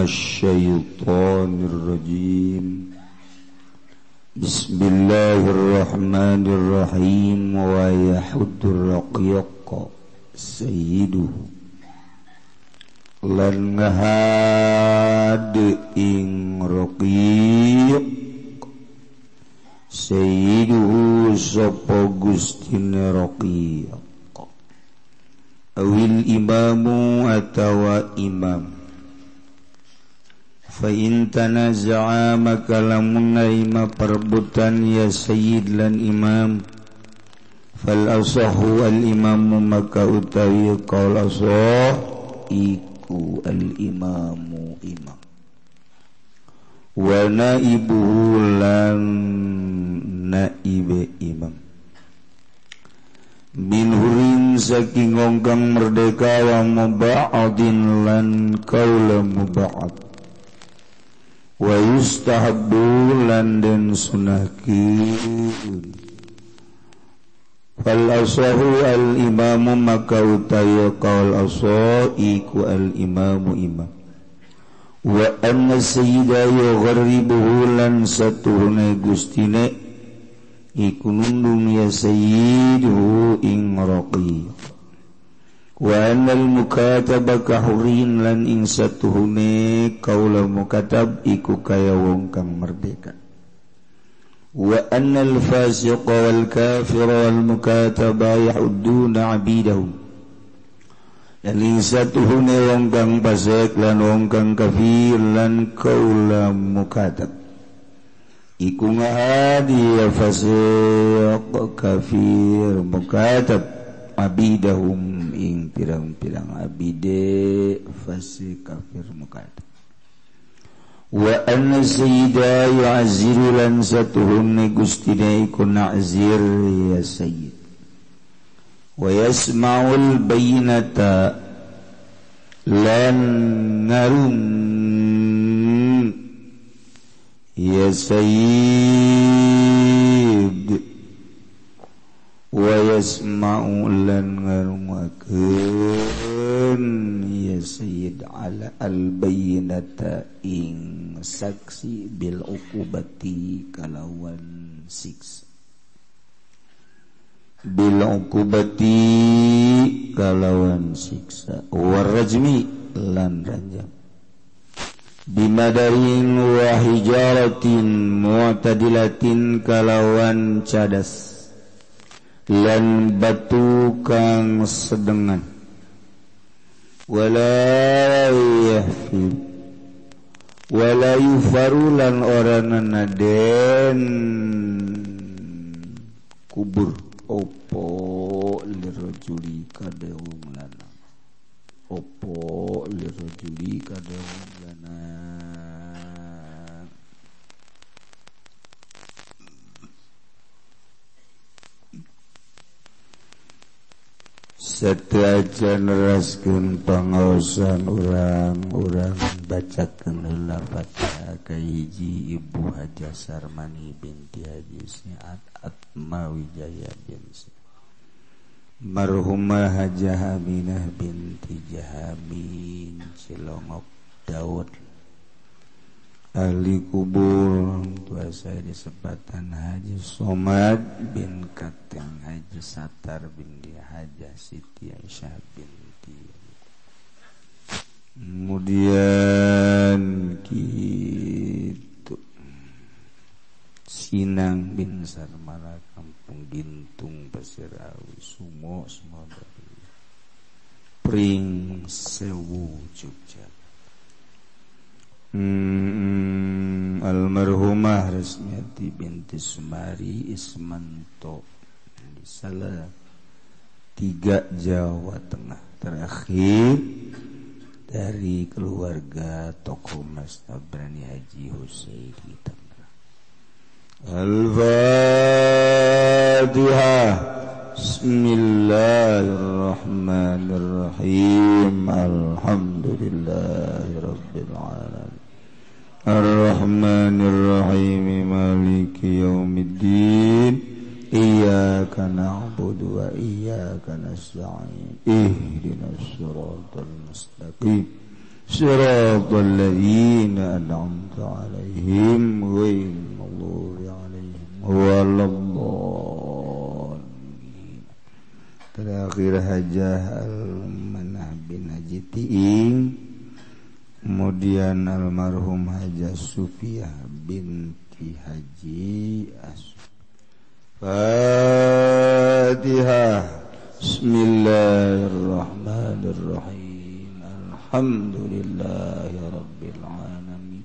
minasyaitonir rajim. Bismillahirrahmanirrahim. Wa yahuddur raqiqa sayyiduhu lan ngahad ing raqiq sayyiduhu sapa gustine raqiq awil imamu atawa imam fa in tanaza'a maka lamun naima perbutan ya sayyid lan imam fal asahu al imamu maka utawi qaul asah iku al imamu imam wa naibuhu lan naibe imam bin hurin saking ongkang merdeka wa muba'adin lan kaula muba'ad wa yustahabbu lan den sunahkeun fal asahu al imamu maka utaya qaul asah iku al imamu imam wa anna sayyida yughribuhu lan satuhune gustine iku nundung ya sayyidu ing raqiq wa anal mukataba kahurin lan ing satuhune kaula mukatab iku kaya wong kang merdeka wa anal fasiqa wal kafira wal mukataba yahudduna abidahum lan ing satuhune wong kang fasik lan wong kang kafir lan kaula mukatab iku ngahadi ya fasiq kafir mukatab abidahum ing pirang-pirang abide fasik kafir mukatab wa anna sayyida yu'azziru lan satuhunni gustine iku na'zir ya sayyid wa yasma'ul bayyinata lan ngarung ya sayyid wa yasma'u lan ngarungakeun ya sayyid ala al bayyinata ing saksi bil uqubati kalawan siksa bil uqubati kalawan siksa warajmi lan ranjam bimadarin wa hijaratin mu'tadilatin kalawan cadas lan batu kang sedengan wala yahfib wala yufarulan orana naden kubur opo lirajuli kada wong lanang opo lirajuli kada wong lanang sadajan raskeun pangaosan urang bacakeun heula Fatihah ka hiji Ibu Hajah Sarmani binti Haji Siat Atma Wijaya binti marhumah Hajah Aminah binti Jahamin Cilongok Daud ahli kubur tua saya di sebatan Haji Somad bin Kateng Haji Satar binti Hajah Siti Aisyah binti kemudian gitu Sinang bin Sarmala Kampung Gintung Pasirawi Sumo semoga Pring Sewu Jogja almarhumah Resmiati binti Sumari Ismanto di Salah 3 Jawa Tengah terakhir dari keluarga tokoh Mas Tabrani Haji Husaini Tangerang. Al-Fatihah. Bismillahirrahmanirrahim. Alhamdulillahirabbil alamin. Ar-Rahmanir-Rahim Maliki Yaumiddin. Iyyaka na'budu wa iyyaka nasta'in. Ihdinas siratal mustaqim. Shiratal ladzina an'amta 'alaihim ghairil maghdubi 'alaihim waladdallin. Terakhir hajah al-manah bin Haji Tiing, kemudian almarhum Hajah Sufiah binti Haji Fatihah. Bismillahirrahmanirrahim. Alhamdulillahi rabbil alamin.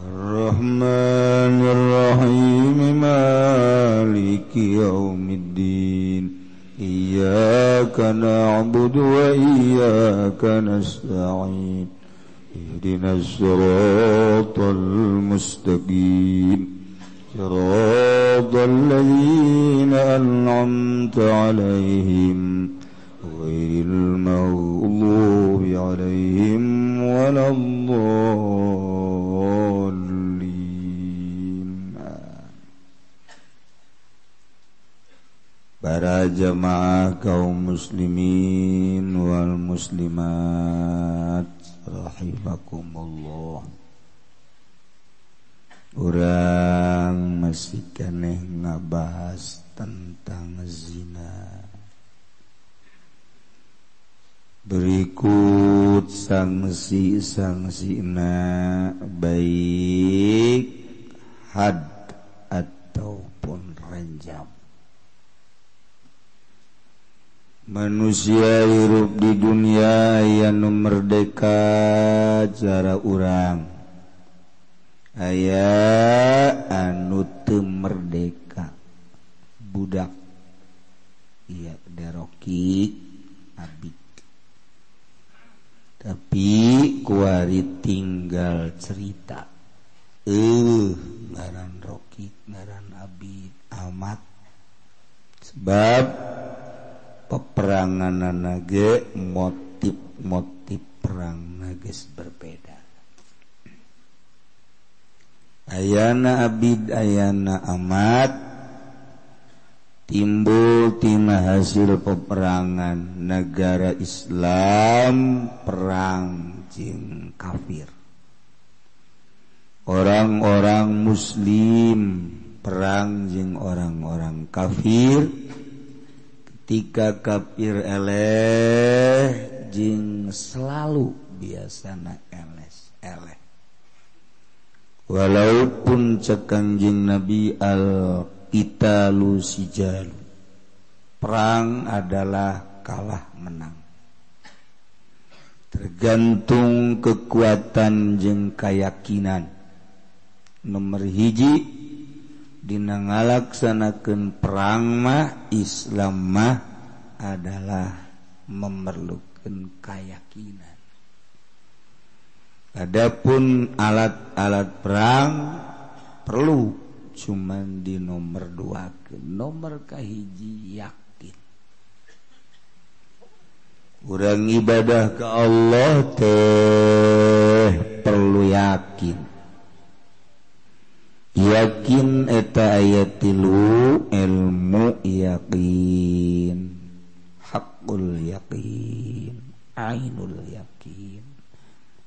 Arrahmanirrahim. Maliki yaumiddin. Iyyaka na'budu wa iyyaka nasta'in. Ihdinas siratal mustaqim. Siratal ladzina an'amta 'alaihim ghairil maghdubi 'alaihim waladdallin. Para jamaah kaum muslimin wal muslimat rahimakumullah. Urang masih keneh ngabahas tentang zina. Berikut sanksi-sanksina baik had ataupun rajam. Manusia hirup di dunia anu merdeka cara urang. Aya anu teu merdeka, budak iya deroki abik, tapi kuari tinggal cerita ngaran roki ngaran abid amat sebab peperangan nage motif perang nages berbeda. Ayana abid ayana amat timbul tina hasil peperangan negara Islam perang jeung kafir. Orang-orang muslim perang jeung orang-orang kafir. Ketika kafir eleh jeung selalu biasana eleh. Walaupun cek Kangjeng Nabi al-qitalu sijalu, perang adalah kalah menang, tergantung kekuatan jeung keyakinan. Nomor hiji dina ngalaksanakeun perang mah Islam mah adalah memerlukan keyakinan. Adapun alat-alat perang perlu cuman di nomor 2. Nomor kahiji yakin. Urang ibadah ke Allah teh perlu yakin. Yakin eta aya 3 ilmu yakin, hakul yakin, ainul yakin.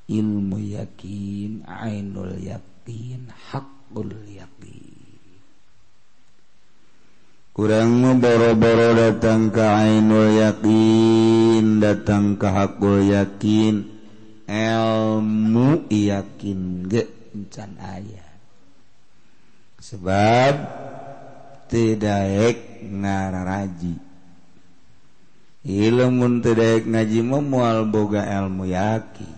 Ilmu yakin, ainul yakin, hakul yakin. Kurang boro-boro datang ke ainul yakin, datang ke hakul yakin, ilmu yakin ge encan aya. Sebab tidak ngararaji. Ilmu tidak ngaji moal boga ilmu yakin.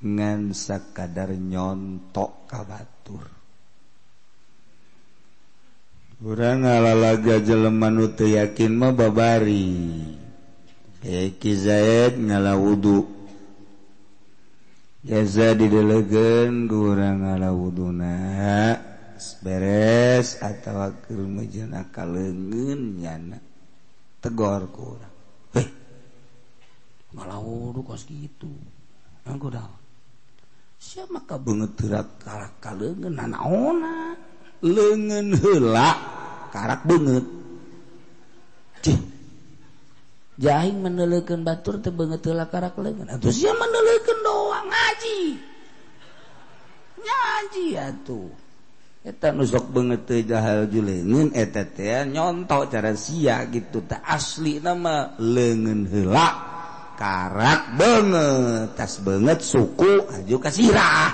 Ngan sakadar nyontok kabatur. Urang ngalalaga jelema nu teu yakin mah babari. Ki Zaid ngala wudu. Jasa didelegeun ku urang ngala wuduna. Beres atawa keur mejeuna kaleungeun nyana. Tegor ku urang. Heh. Ngala wudu kos kitu. Anggo dah. Siapa kabeungeut teurak karak kaleungeun nanaonna leungeun heula karak beungeut. Cih. Jahing menelekeun batur teu beungeut heula karak leungeun. Atuh sia menelekeun doang ngaji. Ngaji atuh. Eta nu sok beungeut teu jahal juleungeun eta teh nyonto cara sia gitu teh aslina mah leungeun heula karak beungeut tas beungeut suku aju ka sirah.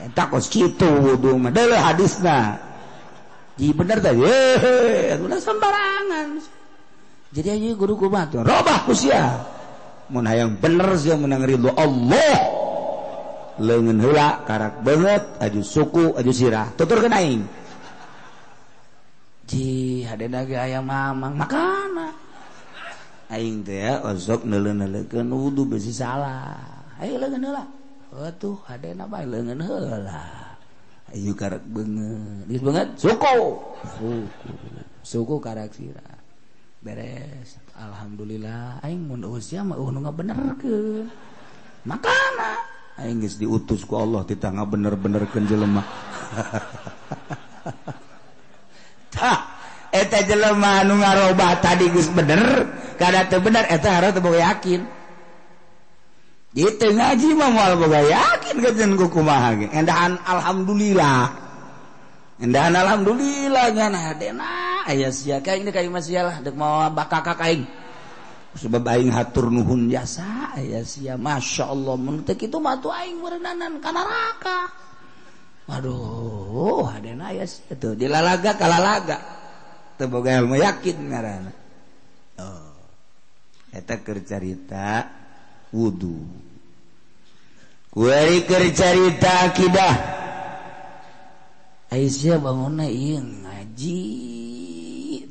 Eta kos kitu wudu mah deuleu hadisna. Ji bener teh udah sembarangan. Jadi aja guru kumaha tuh robah ku sia. Mun hayang bener sia menang ridho Allah. Leungeun heula karak beungeut aju suku aju sirah tuturkeun aing. Ji hadena ge aya mamang makana. Aing teh ya osok neuleuh-neuleukeun wudu besi salah. Ayo leungeun heula. Atuh hadena bae leungeun heula. Ayo karak beungeut. Geus beungeut suku karak sirah. Beres. Alhamdulillah aing mun usia mah nu ngabenerkeun. Makana aing geus diutus ku Allah tita ngabener-benerkeun jelema. Tah eta jelema anu ngarobah tadi geus bener, kada teu bener eta hareup teu boga yakin. Gitu ngaji mah moal boga yakin kejeun ku kumaha ge. Endahan alhamdulillah. Endahan alhamdulillah ngan hadena aya sia ka aing ka sia lah deuk mau bakakak aing. Sebab aing hatur nuhun jasa aya sia masyaallah mun teu kitu mah atuh aing meureunanan ka neraka. Waduh hadena aya sia teu dilalaga kalalaga. Teu boga ilmu yakin ngaranna. Oh. Eta keur carita wudu. Kuari keur carita akidah. Aisyah bangunna ieu ngaji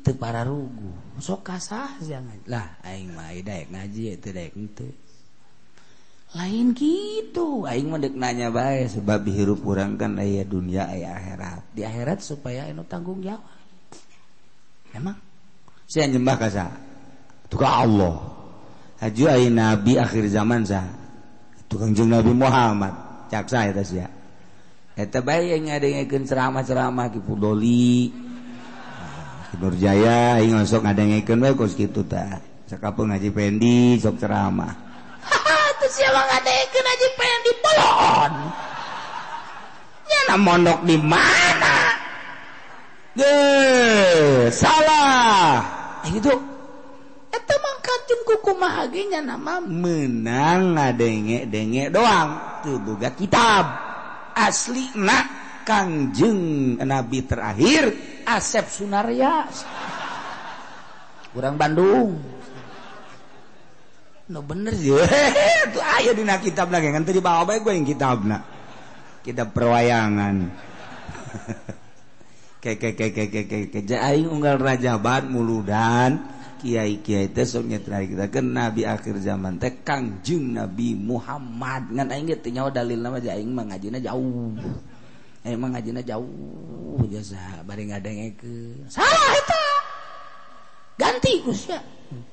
teu pararugu. Sok kasah jangan. Lah aing mah daek ngaji teu daek henteu. Lain kitu, aing mah deuk nanya bae sebab hirup urang kan aya dunia aya akhirat. Di akhirat supaya anu tanggung jawab. Emang saya nyembah ka sa? Tu ka Allah. Haji aya nabi akhir zaman sa. Tu Kangjeng Nabi Muhammad. Caksa eta sia. Eta bae yang ngadengekeun ceramah-ceramah ki Pudoli. Nurjaya aing sok ngadengekeun we kos kitu tah. Sakapeung Haji Pendi sok ceramah. Teu sia mah ngadengekeun Haji Pendi bolon. Nya mondok di mana? Salah. Gitu. Eta mah kacung ku kumaha ge nya nama meunang ngadenge-denge doang. Teu boga kitab. Aslina Kangjeng Nabi terakhir Asep Sunarya urang Bandung no bener sih tuh aya dina kitabna ge kan teu dibawa bae gue yang kitabna kitab perwayangan ke aing unggal rajabat muludan kiai-kiai teh sok nyetrikeun Nabi akhir zaman teh Kangjeng Nabi Muhammad ngan aing teh nyawa dalilna mah aing mah ngajina jauh. Emang ngajina jauh jasa bari ngadengekeun. Salah eta. Ganti ku sia.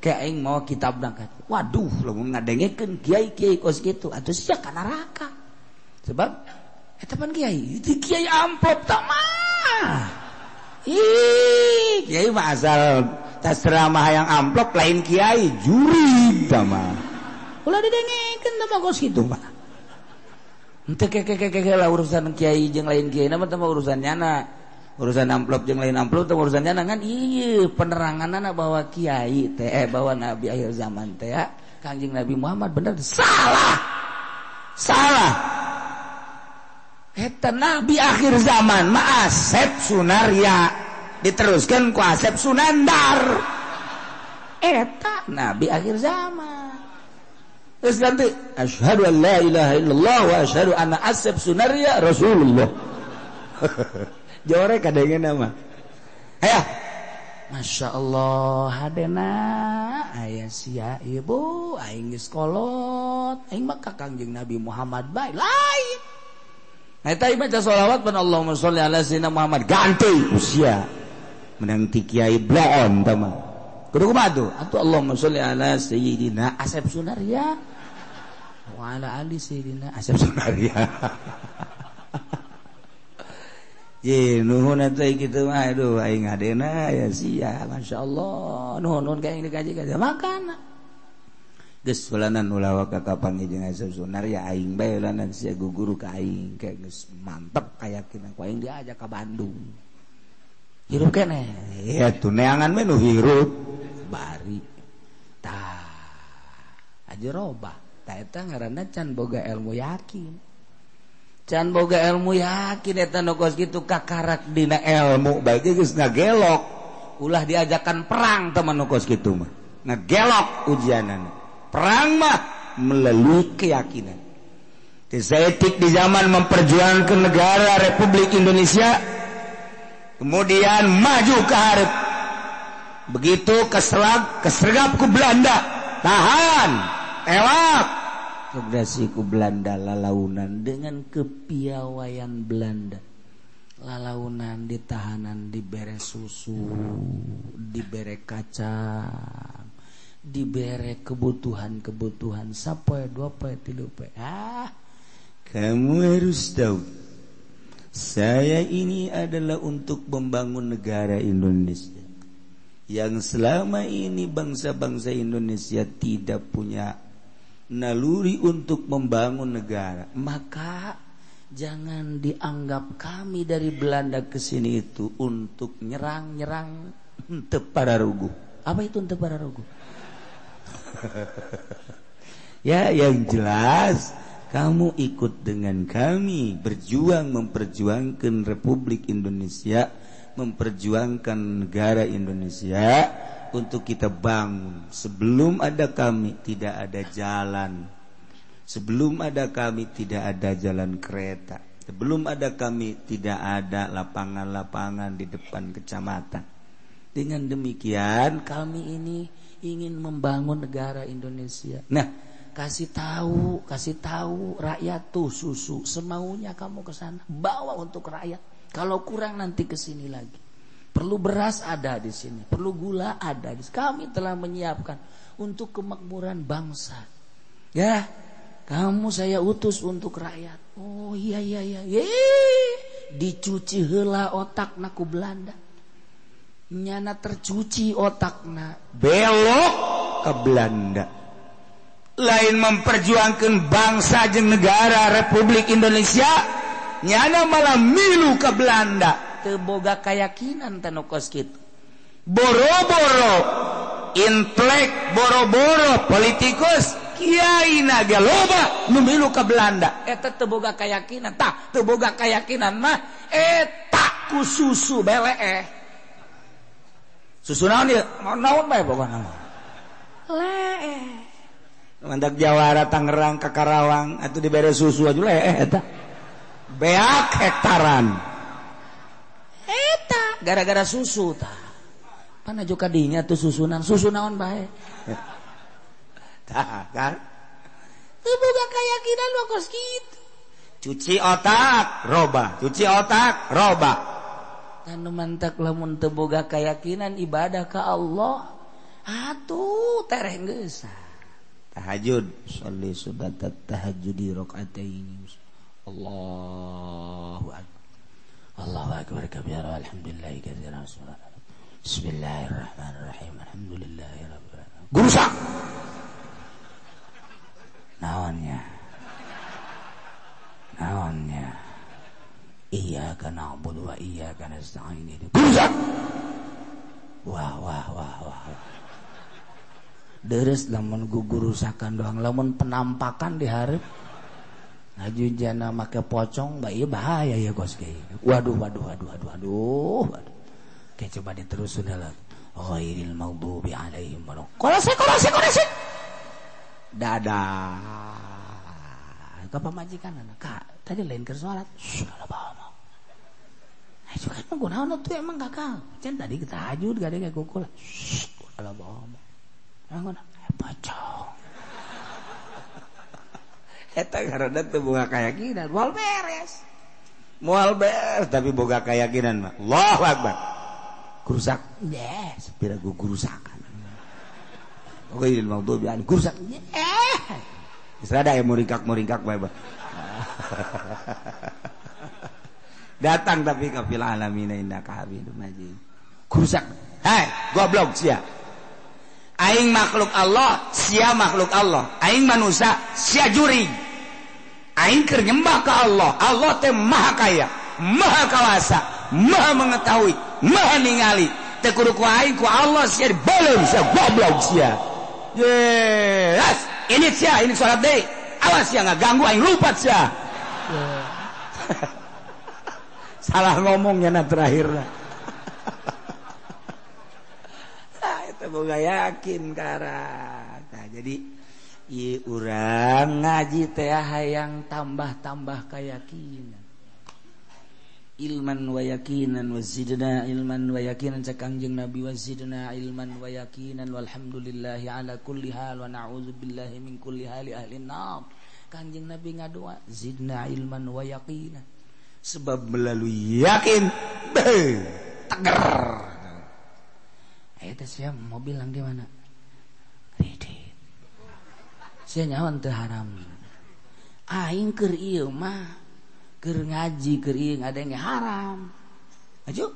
Kayak aing mau kitabna kan. Waduh, lamun ngadengekeun kiai-kiai kos kitu atuh sia ka neraka. Sebab eta pan kiai, itu kiai amplop tah mah. Ih, kiai mah asal tas ceramah yang amplop lain kiai juri tah mah. Ulah didengekeun tah kos kitu mah. Ente keke lah urusan kiai jeung lain kiai nama teh urusan nyana urusan amplop jeung lain amplop teh urusan nyana kan ieu peneranganna bahwa kiai teh bahwa nabi akhir zaman teh ya Kangjeng Nabi Muhammad bener salah eta nabi akhir zaman mah Asep Sunarya diteruskan ku Asep Sunandar eta nabi akhir zaman. Terus nanti asyhadu an la ilaha illallah wa asyhadu anna Asep Sunarya Rasulullah. Jore kadengeun mah. Aya. Masyaallah hadena aya sia ibu aing geus kolot aing mah ka Kangjeng Nabi Muhammad bae lain. Eta ieu maca shalawat pan Allahumma sholli ala sayyidina Muhammad ganti usia menang ti kiai bloon tah mah. Kudu kumaha tuh? Atuh Allahumma sholli ala sayyidina Asep Sunarya wa ala ali sayyidina Asep Sunarya. ye nuhun atuh kitu mah aduh aing ngadena ya sia masyaallah nuhun ka aing dikaji ka makan geus ulanan ulah ka kapangi jeung asa sunar ya aing bae ulanan sia guguru ka aing ke geus mantep kayakin ku aing diajak ka Bandung hirup keneh ya tuh neangan mah nu hirup bari tah aja robah tah eta ngaranna can boga ilmu yakin can boga ilmu yakin eta nu kos kitu kakarak dina ilmu bae geus ngagelok ulah diajakan perang teman nu kos kitu mah ngagelok ujianana perang mah melalui keyakinan etik di zaman memperjuangkan negara Republik Indonesia kemudian maju ke hareup begitu kesergap ku Belanda tahan tewak progresi ku Belanda lalaunan dengan kepiawaian Belanda lalaunan ditahanan dibere susu dibere kacang dibere kebutuhan sapoe 2 poe 3 poe kamu harus tahu saya ini adalah untuk membangun negara Indonesia yang selama ini bangsa-bangsa Indonesia tidak punya naluri untuk membangun negara, maka jangan dianggap kami dari Belanda ke sini itu untuk nyerang henteu pararugu. Apa itu henteu pararugu? Ya, yang jelas kamu ikut dengan kami berjuang memperjuangkan Republik Indonesia, memperjuangkan negara Indonesia untuk kita bangun. Sebelum ada kami tidak ada jalan. Sebelum ada kami tidak ada jalan kereta. Sebelum ada kami tidak ada lapangan-lapangan di depan kecamatan. Dengan demikian kami ini ingin membangun negara Indonesia. Nah, kasih tahu rakyat tuh susu semaunya kamu ke sana, bawa untuk rakyat. Kalau kurang nanti ke sini lagi. Perlu beras ada di sini, perlu gula ada di sini. Kami telah menyiapkan untuk kemakmuran bangsa. Ya, kamu saya utus untuk rakyat. Oh iya. Dicuci heula otakna ku Belanda. Nyana tercuci otakna, belok ke Belanda. Lain memperjuangkan bangsa jeung negara Republik Indonesia, nyana malah milu ke Belanda. Teu boga kayakinan tanu kos kitu. Boro-boro intelek, boro-boro politikus kiai na ge loba nu milu ka Belanda. Eta teu boga keyakinan, tah teu boga keyakinan mah eta ku susu belee. Susu naon ieu? Naon bae pokona mah. Lee. Mandak Jawara Tangerang ka Karawang atuh dibere susu aja lee eta. Beak hektaran. Eta gara-gara susu tah. Pana juga dinya tuh susu naon bae. Tah kan? Teu boga keyakinan mah kos kitu. Cuci otak, robah. Anu mantak lamun teu boga keyakinan ibadah ka Allah. Atuh tereh geus. Tahajud, sholli subatat tahajudi rakaataini. Allahu akbar. Allahu akbar kabira alhamdulillahi katsiran subhanallah. Bismillahirrahmanirrahim. Alhamdulillahirabbil alamin. Gurusak. Naonnya? Iyyaka na'budu wa iyyaka nasta'in. Gurusak. Wah. Deres lamun gugurusakan doang, lamun penampakan di hareup. Ngaju jana make pocong bae bahaya ya kos ge. Waduh. Oke, coba diterusin heula. Ghairil maghdubi alaihim waladdallin. Korose. Dadah. Ka pamajikan anak. Kak, tadi lain keur salat. Sudah paham. Ayo kan kunaon tuh emang kakak. Can tadi kita tahajud gade kayak gokul. Sudah paham. Angon pocong. Eta karena teu boga keyakinan, moal beres tapi boga keyakinan mah Allahu akbar. Gurusak, yes, pira gurusakan. Oke, ilmu maghdubi an gurusak. Geus rada aya muringkak bae. datang tapi ka fil alamin innaka Hamidum Majid. Kurusak. Hai, goblok sia. Aing makhluk Allah, sia makhluk Allah. Aing manusia, sia juri. Aing keur nyembah ka Allah. Allah teh maha kaya, maha kawasa, maha mengetahui, maha ningali. Teh kudu ku aing ku Allah sia dibaleum sia goblok sia. Yes, ini sia, ini salat deui. Awas sia ngaganggu aing lupa sia. Salah ngomongnya na terakhirna. Itu boga yakin karang. Nah, jadi ieu urang ngaji teh hayang tambah-tambah keyakinan. Ilman wa yakinan wa zidna ilman wa yakinan cak Kangjeng Nabi wa zidna ilman wa yakinan walhamdulillahi ala kulli hal wa na'udzubillahi min kulli hali ahli nar. Kangjeng Nabi ngadoa zidna ilman wa yakinan. Sebab melalui yakin teger. Itu saya mau bilang di mana? Kredit. Saya nyawan teu haram. Aing keur ieu mah keur ngaji keur ieu ngadenge haram. Aju.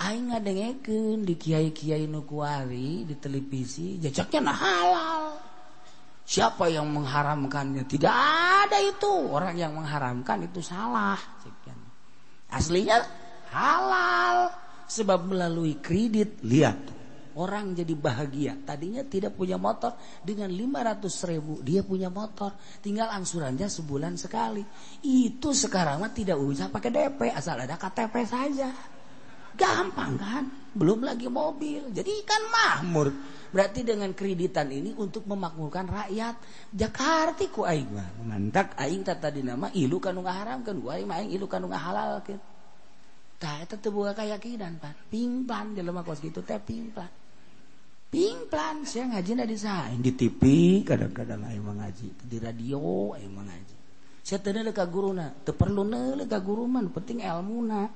Aing ngadengekeun di kiai-kiai nu kuari di televisi jajaknya nah halal. Siapa yang mengharamkannya? Tidak ada itu. Orang yang mengharamkan itu salah. Aslinya halal. Sebab melalui kredit, lihat. Orang jadi bahagia. Tadinya tidak punya motor. Dengan 500.000 dia punya motor. Tinggal angsurannya sebulan sekali. Itu sekarang mah tidak usah pakai DP. Asal ada KTP saja. Gampang kan? Belum lagi mobil. Jadi kan makmur. Berarti dengan kreditan ini untuk memakmurkan rakyat. Jakarta ku aing mah. Mantak aing tadi nama ilu kanu ngaharamkeun. Ku aing mah aing ilu kanu ngahalalkeun. Tah eta teu boga keyakinan pan. Pingplan jelema kos kitu teh pingplan. Pingplan sia ngajina di saha? Di TV kadang-kadang aing mah ngaji, di radio aing mah ngaji. Sia teu neuleuh ka guruna, teu perlu neuleuh ka guru mah, penting ilmuna.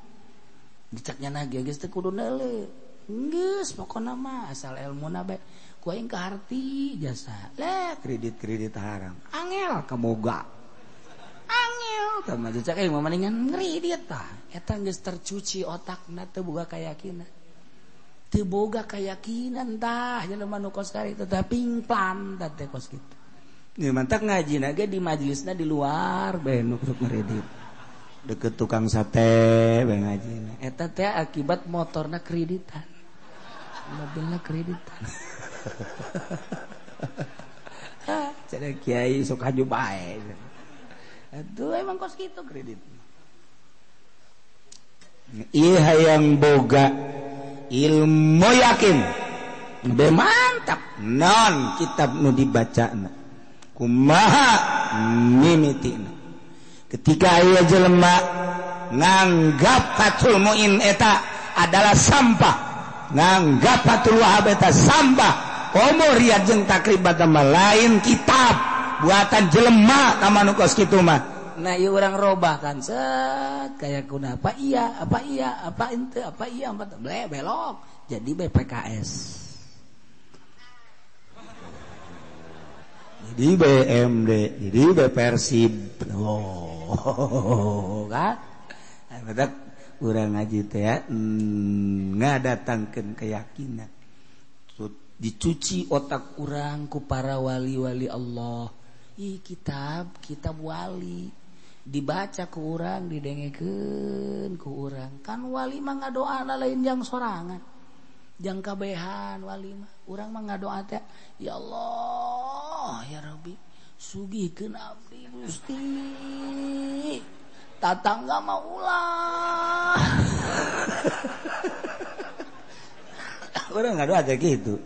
Dicaknya nage geus teu kudu neuleuh. Geus pokona mah asal ilmuna bae. Ku aing kaharti jasa. Kredit haram. Angel kamoga. Angel tah mah cak aing mah mendingan ngredit tah. Eta geus tercuci otakna teu boga keyakinan. Teu boga keyakinan tah jelema nu kos kari teh pingplan tah teh kos kitu. Nya mantak ngajina ge di majelisna di luar bae nu ngredit. Deket tukang sate bae ngajina. Eta teh akibat motorna kreditan. Mobilna kreditan. Cenah kiai sok haju bae. Atuh emang kos kitu kredit. Ieu hayang boga ilmu yakin be mantap non kitab nu dibacana kumaha mimitina ketika aya jelema nganggap Fathul Muin eta adalah sampah nganggap Fathul Wahab eta sampah umur riyad jeung takribat mah lain kitab buatan jelema ka kos kitu mah. Nah ieu urang robah kan set kayak kuna apa iya apa ente apa iya belok jadi BPKS jadi BMD jadi Persib kan bedak urang ngaji teh ya ngadatangkeun keyakinan dicuci otak urang ku para wali-wali Allah. Kitab wali dibaca ku urang didengekeun ku urang kan wali mah ngadoana lain jang sorangan jang kabehan wali mah urang mah ngadoa teh ya Allah ya Rabbi sugikeun abdi Gusti tatangga mah ulah urang ngadoa teh kitu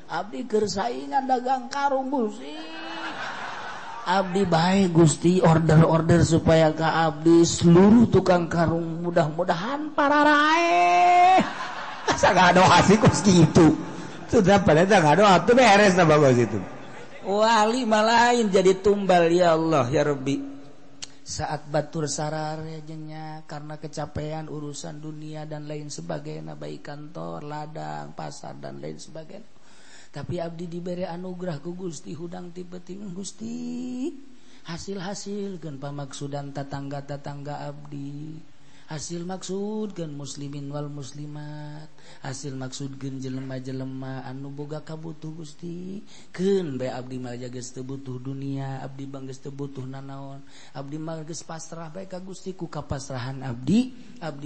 abdi keur saingan dagang karung Gusti abdi bae Gusti order supaya ka abdi seluruh tukang karung mudah-mudahan pararae asa ngadoa sih kos kitu sudah pada ngadoa tuh beres na bagus itu wali malain jadi tumbal ya Allah ya Rabbi saat batur sarare jenya karena kecapean urusan dunia dan lain sebagainya baik kantor ladang pasar dan lain sebagainya. Tapi abdi diberi anugerah ku Gusti hudang tipe-tipe Gusti hasil-hasil kan pamaksudan tetangga-tetangga abdi hasil maksudkeun muslimin wal muslimat, hasil maksudkeun jelema-jelema anu boga kabutuh Gusti. Keun bae abdi mah geus teu butuh dunia, abdi mah geus teu butuh nanaon, abdi mah geus pasrah bae ka Gusti. Ku kapasrahan abdi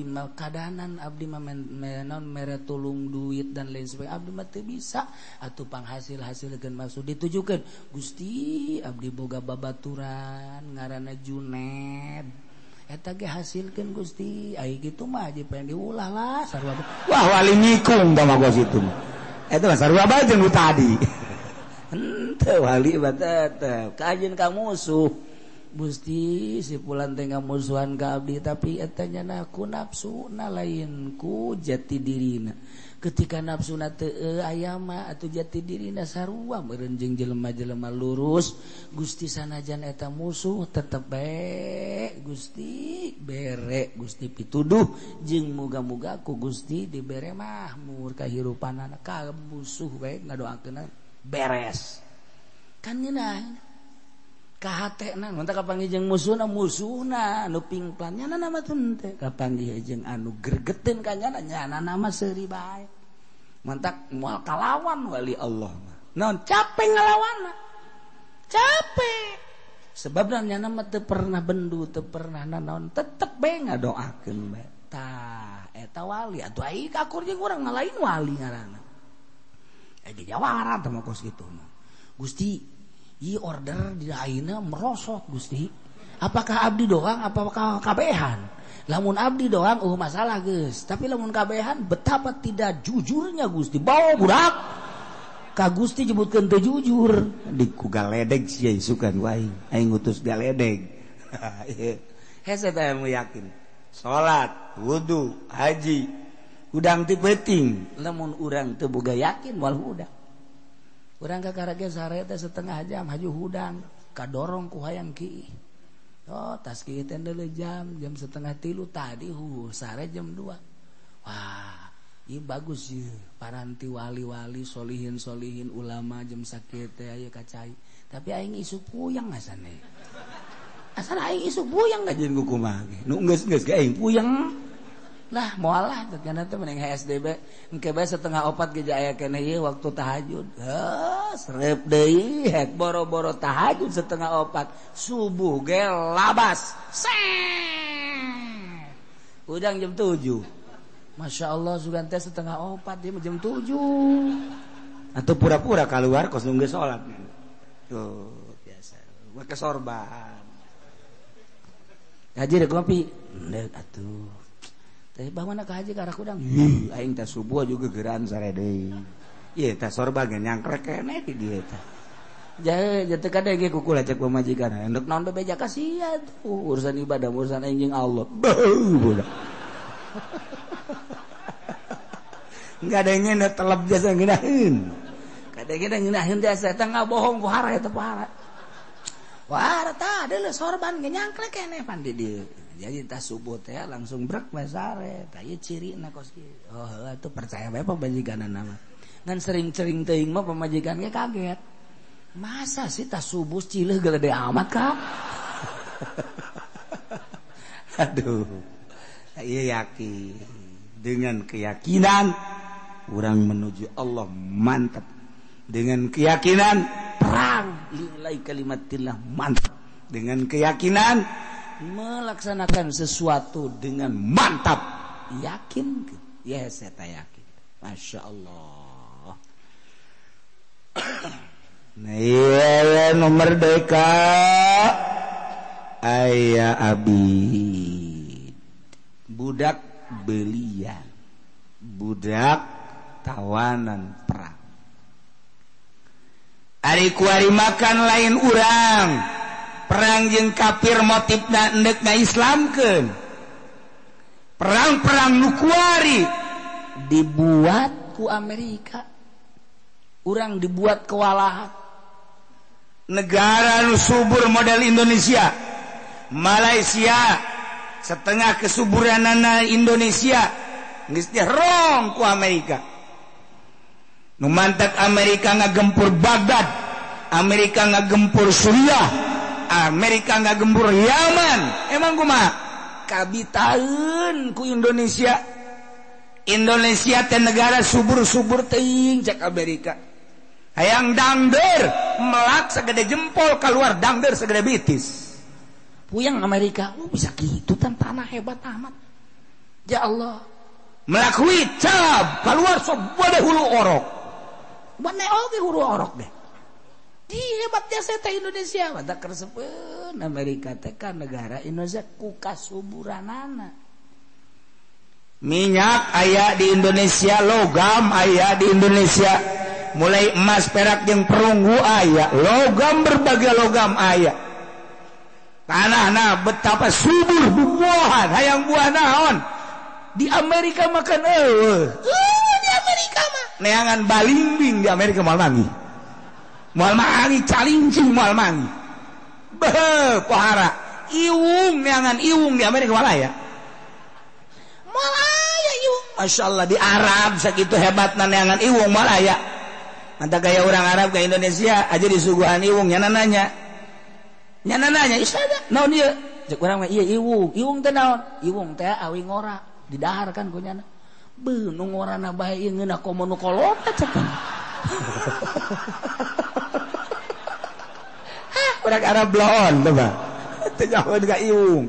mah kadahanan abdi mah menon mere tulung duit dan lain sebagainya, abdi mah teu bisa atuh panghasil-hasilkeun maksud ditujukeun Gusti. Abdi boga babaturan ngaranna Juned, eta ge hasilkeun Gusti. Ai kitu mah aja pengen diulah lah sarua. Wah wali nikung mah gos itu mah. Eta mah sarua bae jeung tadi. Henteu wali mah tetep kajeun ka musuh. Gusti si pulan teh ngamusuhan ka abdi tapi eta nya ku nafsuna lain ku jati dirina. Ketika nafsuna teu aya mah atuh jati dirina sarua meureun jeung jelema-jelema lurus. Gusti sanajan eta musuh tetep bae Gusti bere Gusti pituduh jeung muga-muga ku Gusti dibere mahmur kahirupanana ka musuh bae ngadoakeun beres kan ngeunah ka hatena mun teh kapanggih jeung musuhna anu pingplan nya nama tun teh kapanggih jeung anu gregeteun ka nya nama seuri bae mantak moal kalawan wali Allah mah naon capek ngalawanna capek sebabna nya nama teu pernah bendu teu pernah nanaon tetep bae ngadoakeun bae tah eta wali atuh ai kakur jeung urang ngalain wali ngaranna aya jawara teh mah kos kitu mah Gusti ieu order di ayeuna merosot Gusti. Apakah abdi doang apakah kabehan? Lamun abdi doang masalah geus, tapi lamun kabehan betapa tidak jujurnya Gusti. Bawa budak ka Gusti jebutkeun teu jujur. Di ku galedeg sia isukan wae. Aing ngutus galedeg. Hese teh anu yakin. Salat, wudu, haji, udang teu penting. Lamun urang teu boga yakin moal hudak. Urang kakarage sare teh setengah jam haju hudang kadorong ku hayang kieu. Oh, tas kieu teh deuleu jam 2:30 tadi sare jam 2. Wah, ieu bagus ieu. Paranti wali-wali solihin ulama jam sakieu teh aya kacai. Tapi aing isuk puyang asane. Asal aing isuk puyang gajeun kumaha ge. Nu geus ge aing puyang. Lah moal lah terkena teh mending HSDB engke bae 3:30 ge aya keneh ieu waktu tahajud. Serep deui hek boro-boro tahajud 3:30 subuh ge labas. Udang jam 7. Masya Allah sugan teh 3:30 dia jam 7. Atau pura-pura keluar kos nunggu salat. Tuh biasa. Make sorban. Haji rek kopi. Deuk atuh. Teh bagaimana ka haji ka kudang? Aing teh subuh juga geran sare deui. Ieu teh sorba ge nyangkrek keneh di dieu teh. Jae teh kade ge kukula cek pamajikan. Endek naon teh beja kasihan tuh urusan ibadah urusan aing jeung Allah. Budak. Enggak ada yang telep jasa ngeunaheun. Kade-kade ngeunaheun teh eta ngabohong ku hara eta pahara. Wah, tah deuleu sorban ge nyangkrek keneh pan di dieu. Jadi tas subuh teh langsung brek bae sare. Tah ieu cirina kos kieu. Oh, atuh percaya bae pamajikanana mah. Ngan sering-sering teuing mah pamajikan ge kaget. Masa sih tas subuh cileuh gede amat ka? Aduh. Ieu yakin. Dengan keyakinan urang menuju Allah mantap. Dengan keyakinan perang lillahi kalimatillah mantap. Dengan keyakinan melaksanakan sesuatu dengan mantap, yakin? Yes, saya yakin. Masya Allah. Nah, iya, nomor deka ayah abid budak belian, budak tawanan perang. Ari kuari makan lain urang. Perang jeung kafir motifna endek ngaislamkeun. Perang-perang nu kuari dibuat ku Amerika. Urang dibuat kewalahan. Negara nu subur model Indonesia, Malaysia, setengah kesuburanana Indonesia geus diherong ku Amerika. Nu mantak Amerika ngagempur Baghdad, Amerika ngagempur Suriah, Amerika nggak gembur Yaman, emang kumaha? kabitaeun ku Indonesia teh negara subur-subur teuing cek Amerika. Hayang dangder melak segede jempol keluar dangder segede bitis. Puyang Amerika, bisa gitu tanah hebat amat. Ya Allah. Melakui cap keluar sobade hulu orok. Bane oge hulu orok deh. Di hebatnya saya teh Indonesia, mata kersepeun Amerika teh kan negara Indonesia ku kasuburanana. Minyak aya di Indonesia, logam aya di Indonesia, mulai emas, perak yang perunggu aya, logam berbagai logam aya. Tanahna betapa subur buah, hayang buah naon. Di Amerika makan di Amerika mah. Neangan balimbing di Amerika moal mangi. Moal mangi calincing moal mangi. Beuh pohara. Iwung neangan iwung di Amerika moal aya. Moal aya iwung. Masyaallah di Arab sakitu hebatna neangan iwung moal aya. Manta gaya orang Arab ke Indonesia aja disuguhan iwung nya nanya. Nya nanya isada naon ieu? Cek urang mah ieu iwung. Iwung teh naon? Iwung teh awi ngora. Didahar kan ku nyana. Beuh nu ngorana bae ieu ngeuna komo nu kolot cek. Budak Arab blon coba. Teu nyahoeun ka iwung.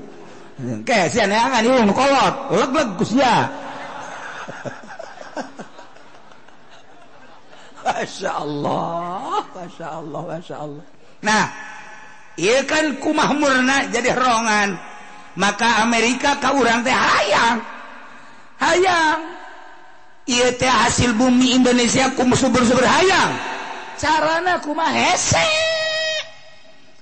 Ke sia neangan iwung nu kolot, leg-leg ku sia. Masya Allah, Masya Allah, Masya Allah. Nah, ieu kan kumahmurna jadi rongan. Maka Amerika ka urang teh hayang. Ieu teh hasil bumi Indonesia ku subur-subur hayang. Carana kumaha hese.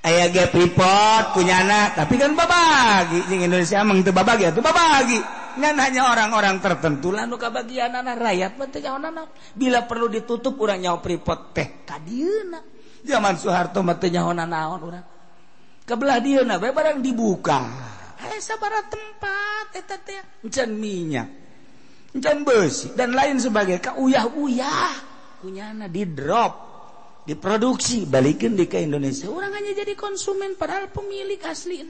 Aya ge Freeport punyana, tapi kan babagi jeung Indonesia mah teu babagi atuh babagi. Ngan hanya orang-orang tertentu lah nu kabagianana rakyat mah teu nyaona. Bila perlu ditutup urang nyaho Freeport teh ka dieuna. Zaman Soeharto mah teu nyaona naon urang. Kabelah dieuna bae barang dibuka. Sabaraha tempat eta teh encan minyak. Encan besi dan lain sebagainya ka uyah-uyah. Kunyana di drop. Diproduksi balikin di ke Indonesia orang hanya jadi konsumen padahal pemilik asli.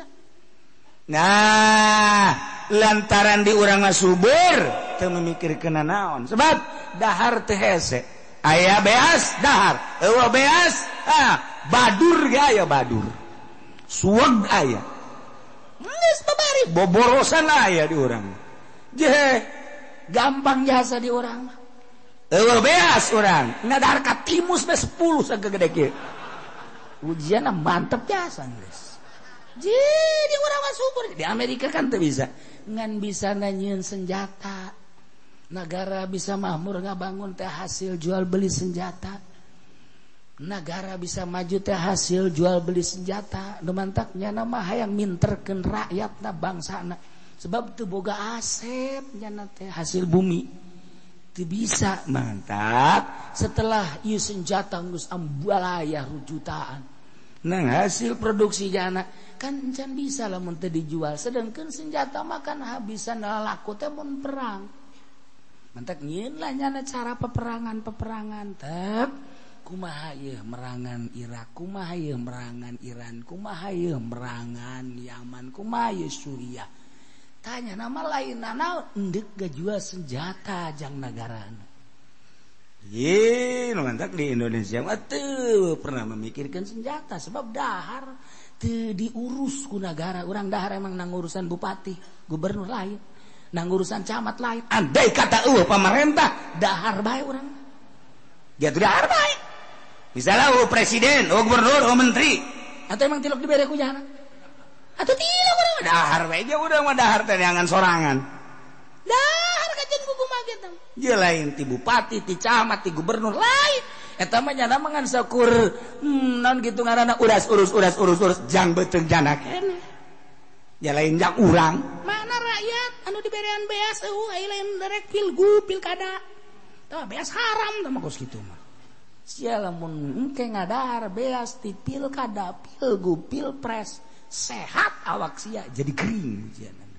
Nah lantaran di urang subur teu memikirkeun naon sebab dahar teh hese aya beas dahar eueuh beas badur ge aya badur suweg aya geus babari boborosan aya di urang je gampang jasa di urang mah. Beas orang ngadahar ka timus be 10 sagede kieu. Ujianna mantep jasa geus. Jadi urang mah subur. Di Amerika kan teu bisa. Ngan bisa nanyeun senjata. Negara bisa makmur ngabangun teh hasil jual beli senjata. Negara bisa maju teh hasil jual beli senjata. Nu mantaknya mah hayang minterkeun rakyatna bangsana. Sebab teu boga asep nya teh hasil bumi. Bisa mantap setelah ieu senjata geus ambalaya jutaan. Nang hasil produksi jana kan can bisa lamun teu dijual. Sedengkeun senjata mah kan habisan laku teh mun perang. Mantak nyieun lah nyana cara peperangan tep. Kumaha ieu merangan Irak, kumaha ieu merangan Iran, kumaha ieu merangan Yaman, kumaha ieu Suriah. Tanya nama lain naon endek gak jual senjata jang negarana. Ye, mantak di Indonesia mah teu pernah memikirkan senjata sebab dahar teu diurus ku negara. Urang dahar emang nang urusan bupati, gubernur lain, nang urusan camat lain. Andai kata pemerintah dahar bae urang. Dia tuh dahar bae. Misalnya presiden, gubernur, menteri, atau emang tilok dibere ku jana. Atau tidak urang dahar bae ge urang mah dahar teh neangan sorangan. Dahar kajen ku kumaha kitu. Ye lain ti bupati, ti camat, ti gubernur lain. Eta mah nyana mah ngan sakur naon kitu ngaranna urus jang beuteung jana keneh. Ya lain jang urang. Mana rakyat anu diberean beas aya lain derek pilkada. Tah beas haram tah mah kos kitu mah. Sia lamun engke ngadahar beas ti pilkada, pilgub, pilpres. Sehat awak sia jadi kering ujianan.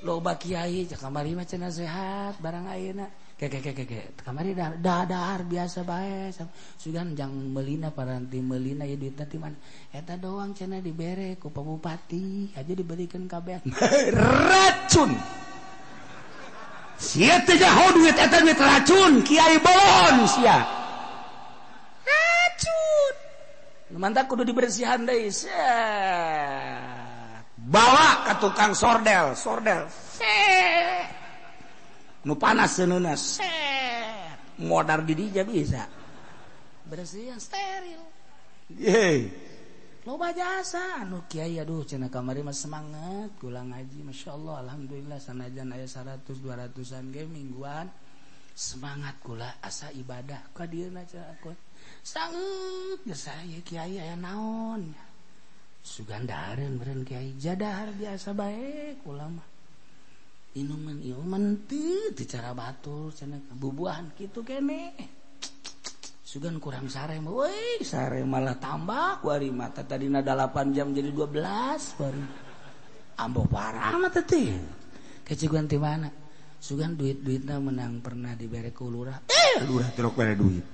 Loba kiai cak kamari mah cenah sehat barang ayeuna. kamari dahar biasa bae sugan jang melina paranti melina ya duit nanti mana eta doang cenah dibere ku Pak Bupati aja diberikan kabeh racun sia teh jaho duit eta duit racun Kiai Bolon sia racun mantap kudu dibersihan deui bawa ka tukang sordel nu panas seuneuna modar di dinya bisa bersihan steril ye loba jasa anu kiai aduh cenah kamari mah semangat kula ngaji masyaallah alhamdulillah sanajan aya 100-200an ge mingguan semangat kula asa ibadah ka dieuna cenah aku sangeut geus aya kiai aya naon sugandareun meureun kiai jadahar biasa bae kula mah inuman teu cara batur cenah bubuahan kitu keneh sugan kurang sare mah weuy sare malah tambah kuari mah tadina 8 jam jadi 12 baru ambo parah mah teh keceguan ti mana sugan duit-duitna menang pernah dibere ku lurah lurah teu rok bere duit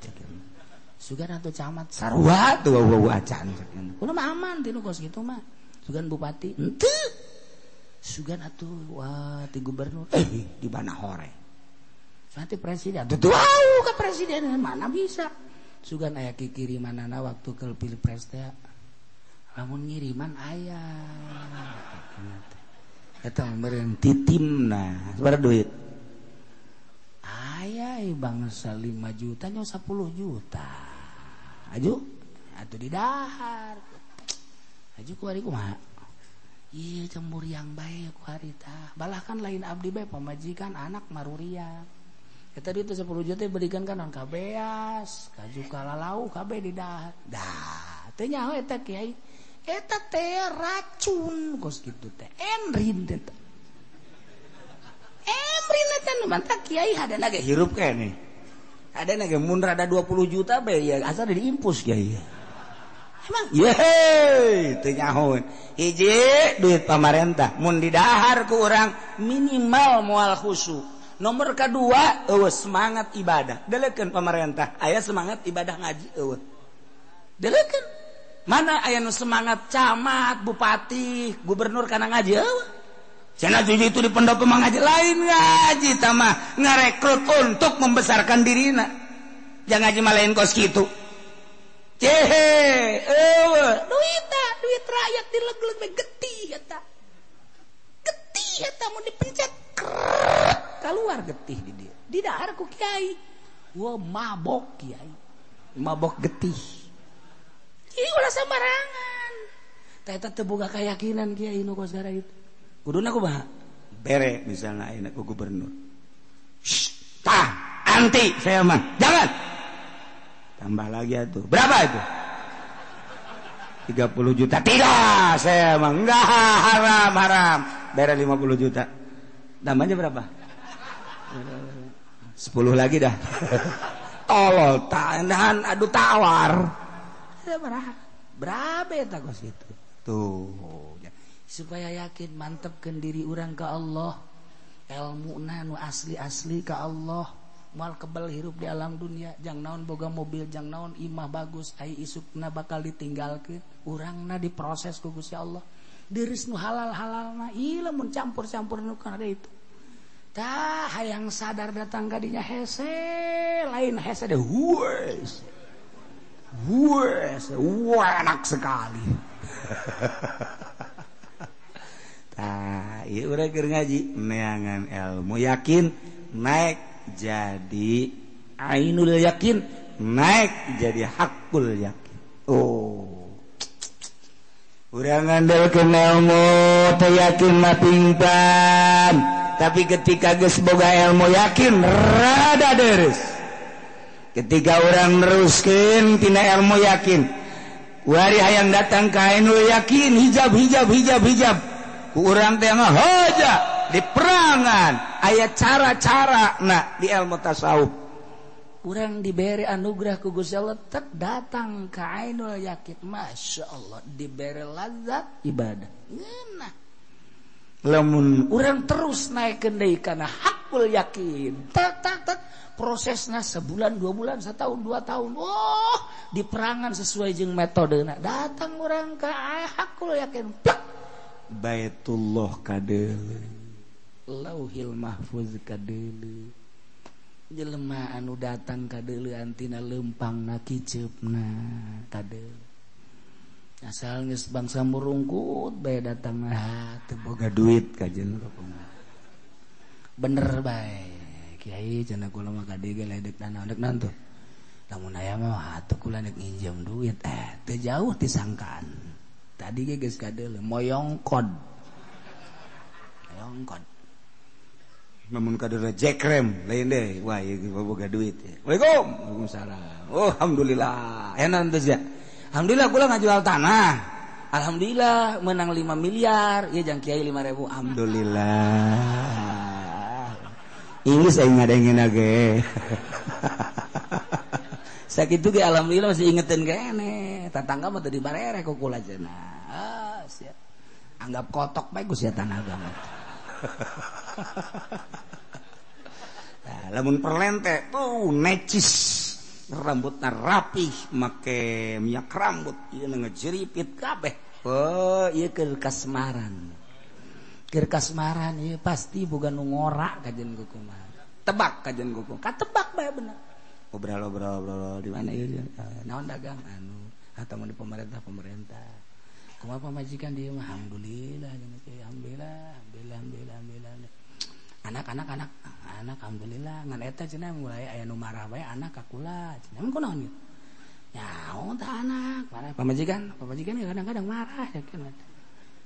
sugan atuh camat sarua tuh wau acan kudu mah aman tinu kos kitu mah sugan bupati henteu sugan atuh wah ti gubernur di mana hore nanti presiden tuh wow ke presiden mana bisa sugan aya kirimanana waktu ke pilpres teh lamun ngiriman aya eta meureun titimna sabaraha duit aya bangsa 5 juta nya 10 juta aju atuh didahar aju kuari kumaha iya cembur yang baik kuarita balahkan lain abdi bae pamajikan anak maruriang eta duit 10 juta berikan kan non kabeas kaju kalalau kabe di dahar dah teh nyaho eta kiai eta teh racun kos kitu teh emrin teh emrin eta nu mantap kiai hadana ge hirup keneh hadana ge mun rada 20 juta bae ya asal diimpus kiai emang yeay teu nyahoeun hiji duit pamarentah mun didahar ku urang minimal moal khusyuk nomor kedua semangat ibadah delekeun pamarentah aya semangat ibadah ngaji eueuh delekeun mana aya nu semangat camat bupati gubernur kana ngaji eueuh cenah itu di pendopo mah ngaji lain ngaji tah mah ngarekrut untuk membesarkan dirina jangan ngaji mah lain kos kitu duit rakyat dileg-leg getih eta mun dipencet keluar getih di dia di dahar ku kiai wah mabok kiai mabok getih ini ulah sembarangan eta teu boga keyakinan kiai nu kos gara itu kuduna kumaha bere misalna ayeuna ku gubernur tah anti saya mah jangan tambah lagi atuh berapa itu 30 juta tidak saya mah enggak haram bere 50 juta tambahnya berapa 10 lagi dah tolol tahan aduh tawar berapa eta kos itu tuh supaya yakin mantepkeun diri urang ka Allah ilmuna nu asli-asli ka Allah moal kebal hirup di alam dunia jang naon boga mobil jang naon imah bagus ai isukna bakal ditinggalkeun urangna diproses ku Gusti Allah deureus nu halal-halalna ieu lamun campur-campur nu kana itu tah hayang sadar datang ka dinya hese lain hese deh enak sekali tah ieu urang keur ngaji neangan ilmu yakin naik jadi ainul yakin naik jadi hakul yakin urang ngandelkeun ilmu teu yakin mah pingpan tapi ketika geus boga ilmu yakin rada deres ketika orang neruskeun tina ilmu yakin kuari hayang datang ka ainul yakin hijab ku urang teh mah hoja di perangan aya cara-cara nah di ilmu tasawuf urang dibere anugerah ku Gusti Allah tek datang ka ainul yakin masyaallah dibere lazat ibadah ngeunah lamun urang terus naikkeun deui kana hakul yakin tak prosesnya sebulan 2 bulan 1 tahun 2 tahun diperangan sesuai jeung metodena datang orang ka hakul yakin plak Baitullah kadeuleu Lauhil Mahfuz kadeuleu jelema anu datang kadeuleu antina leumpangna kiceupna kadeuleu asal geus bangsa murungkut bae datang teu boga duit kajen bener bae Kiai cenah kula mah ka dieu ge ledek naon tuh. Lamun aya mah atuh kula nek nginjem duit teu jauh ti sangkaan. Tadi ge geus kadeuleu moyong kod. Moyong kod. Lamun kadeuleu jekrem lain deui. Wah ieu boga duit. Waalaikumsalam. Waalaikumsalam. Oh alhamdulillah. Enak teh ya. Alhamdulillah kula ngajual tanah. Alhamdulillah menang 5 miliar. Ieu jang Kiai 5.000. Alhamdulillah. Inggris aing ngadengin ge. Sakitu ge alhamdulillah masih ingetin kene. Tatangga mah teu dibarere ku kula cenah. Sia. Anggap kotok bae ku sia tanaga mah. Nah, lamun perlente tuh necis. Rambutna rapih, make minyak rambut, ieu ngejeripit kabeh. Oh, ieu keur kasmaran. Keur kasmaran ieu pasti boga nu ngora kajen kuku mah. Tebak kajen kuku. Katebak bae bener. Obrol di mana ieu? Naon dagang anu atau di pemerintah. Kumaha pamajikan dieu mah alhamdulillah alhamdulillah. Anak alhamdulillah ngan eta cenah mulai aya nu marah bae anak ka kula. Cenah mun kunaon ieu? Nyaho tah anak, marah pamajikan kadang-kadang marah yakin.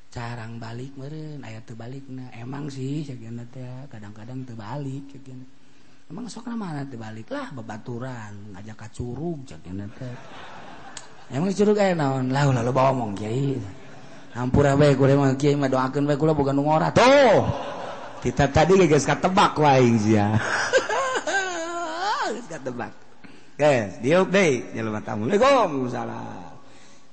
Carang balik meureun aya teu balikna emang sih sageuna teh kadang-kadang teu balik sageuna emang sokna mana teu balik lah babaturan ngajak ka curug sageuna teh emang curug aya naon lah ulah loba omong Kiai hampura bae kuring mah Kiai mah doakeun bae kula boga nu ngora tuh kita tadi geus katebak wae sia geus katebak guys diuk deui jelema tamu Waalaikumsalam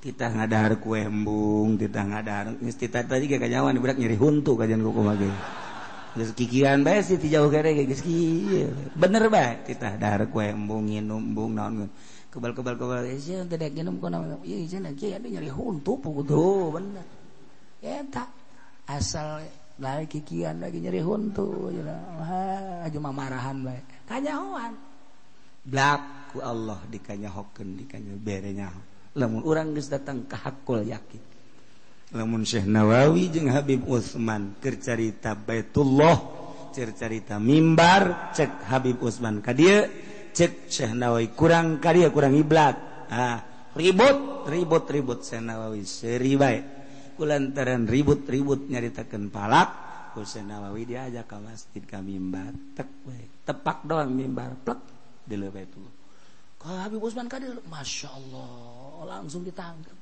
kita ngadahar kue embung, kita ngadahar kita tadi kayak kanyawan budak nyeri huntu kajian kuku mage. Geus kikian bae sih ti jauh kere geus kieu. Bener bae kita dahar kue embung nginum embung naon kebal sia teh dek nginum kunaon ieu cenah kieu ade nyeri huntu puguh bener. Eta asal lae kikian lagi nyeri huntu cenah. Aja marahan bae. Kanyahoan. Blak ku Allah dikanyahokeun dikanya bere nyaho. Lamun urang geus datang ka hakul yakin. Lamun Syekh Nawawi jeung Habib Utsman keur carita Baitullah, keur carita mimbar, cek Habib Utsman ka dieu, cek Syekh Nawawi kurang ka dieu kurang iblat. Ribut Syekh Nawawi seuri bae. Kulantaran ribut nyaritakeun palak, ku Syekh Nawawi diajak ka masjid ka mimbar, tek bae. Tepak doang mimbar, plek di leuwih Baitullah. Ka Habib Utsman ka dieu, masyaallah. Langsung ditangkap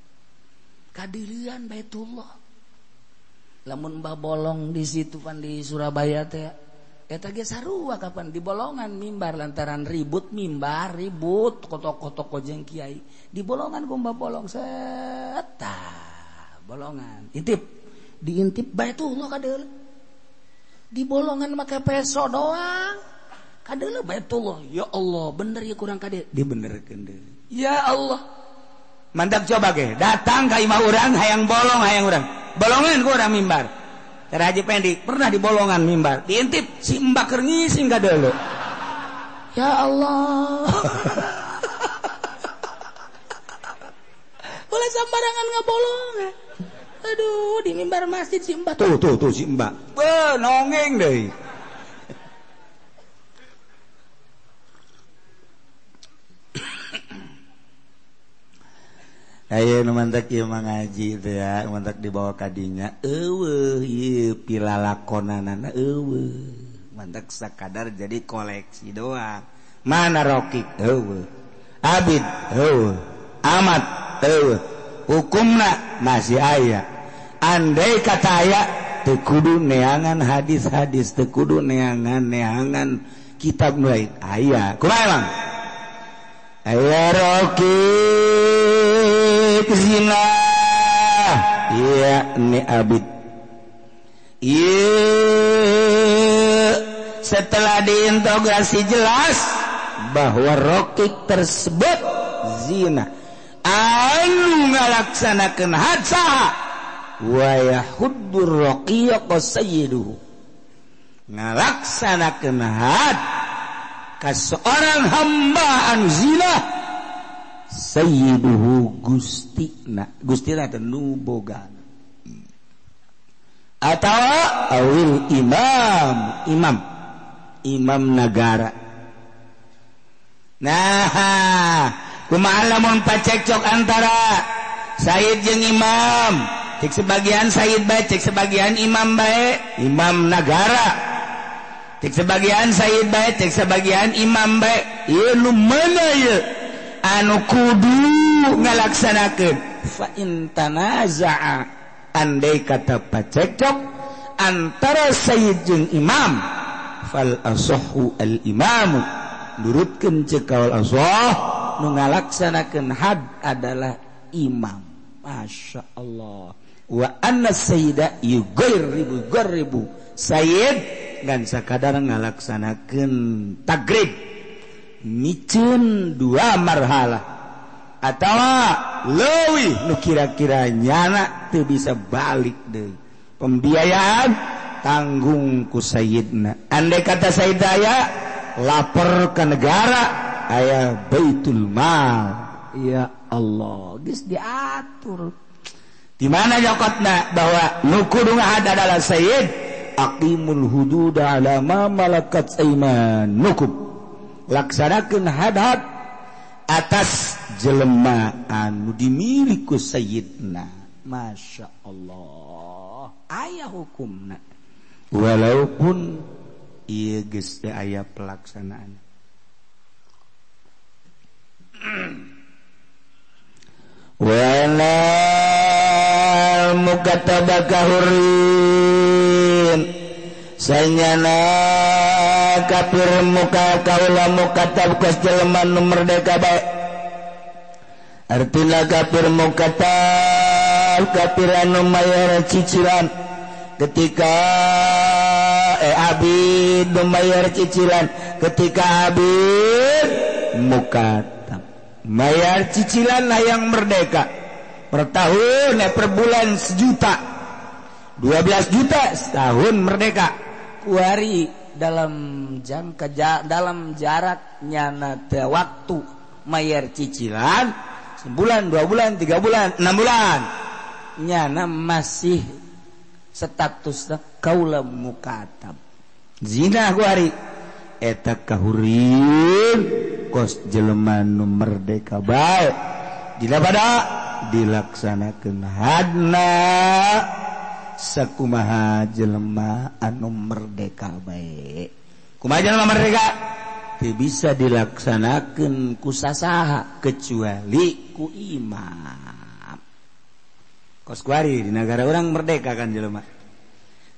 kadilian Baitullah lamun Mbah Bolong di situ pan di Surabaya teh eta ge sarua kapan di bolongan mimbar lantaran ribut toko-toko jeung kiai di bolongan ku Mbah Bolong seta bolongan diintip Baitullah kadeuleu di bolongan make peso doang kadeuleu Baitullah ya Allah bener ya kurang kade dibenerkeun deui ya Allah mandak coba ge datang ka imah urang hayang urang bolongan ku urang mimbar Tara Haji Pendi pernah di bolongan mimbar diintip si mbak keur ngising kadeuleu ya Allah boleh sembarangan ngabolongan aduh di mimbar masjid si mbak tuh si mbak nongeng deui ayo mantak ieu ngaji teh ya mantak dibawa ka dinya eueuh ieu pilalakonanana eueuh mantak sakadar jadi koleksi doang mana Rokik eueuh Abid eueuh Amat eueuh hukumna masih aya andai kata aya teu kudu neangan hadis-hadis teu kudu neangan kitab lain aya kumaha emang aya Rokik zina iya ni Abid iya setelah diintegrasi jelas bahwa rokik tersebut zina anu ngalaksanakeun had saha wa yahuddur raqiya sayyiduhu ngalaksanakeun had ka seorang hamba anu zina sayyiduhu gustina teh nu boga atawa awil imam negara. Nah kumaha lamun pacekcok antara sayyid jeung imam, cek sebagian sayyid bae, cek sebagian imam bae, imam negara, cek sebagian sayyid bae, cek sebagian imam bae, ieu nu mana ieu anu kudu ngalaksanakeun fa in tanaza'a andai kata pacekcok antara sayyid jeung imam fal asahhu al imamu nurutkeun ceuk kaul asah nu ngalaksanakeun had adalah imam. Masya Allah. Wa anna sayyida yughribu sayyid ngan sakadar ngalaksanakeun tagrib miceun 2 marhalah atawa leuwih nu kira-kira nyana teu bisa balik deui pembiayaan tanggung ku sayyidna. Andai kata sayyid aya lapor ke negara aya baitul mal, ya Allah geus diatur di mana nyokotna bahwa nu kudu ngahad adalah sayyid aqimul hudud ala ma malakat aymanukum laksanakeun hadad atas jelema anu dimiliki ku sayyidna. Masya Allah aya hukumna walaupun ieu geus teu aya pelaksanaan. Wala mukatabaka hurin sanyana kafir muka kaula mukatab kas jelema nu merdeka bae artina kafir mukatab kafir anu mayar cicilan ketika abid membayar cicilan ketika abid mukatab bayar cicilan hayang merdeka per tahun per bulan 1 juta 12 juta setahun merdeka kuari dalam jaraknya nate waktu bayar cicilan sebulan 2 bulan 3 bulan 6 bulan nyana masih status kaula mukatab zina kuari eta kahurin kos jelema nu merdeka bae dina pada dilaksanakeun hadna sakumaha jelema anu merdeka bae. Kumaha jelema merdeka teu bisa dilaksanakeun ku sasaha kecuali ku imam. Kos kuari di negara orang merdeka kan jelema.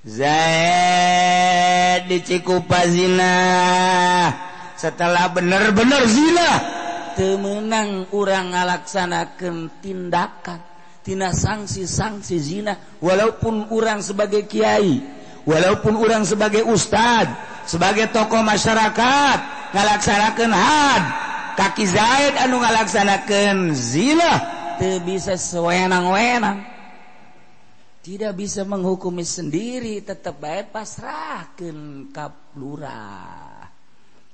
Zaid di Cikupa zina setelah bener-bener zina teu meunang urang ngalaksanakeun tindakan tina sanksi-sanksi zina walaupun urang sebagai kiai walaupun urang sebagai ustad sebagai tokoh masyarakat ngalaksanakeun had kaki Zaid anu ngalaksanakeun zina teu bisa sewenang-wenang tidak bisa menghukumi sendiri tetap bae pasrahkeun ka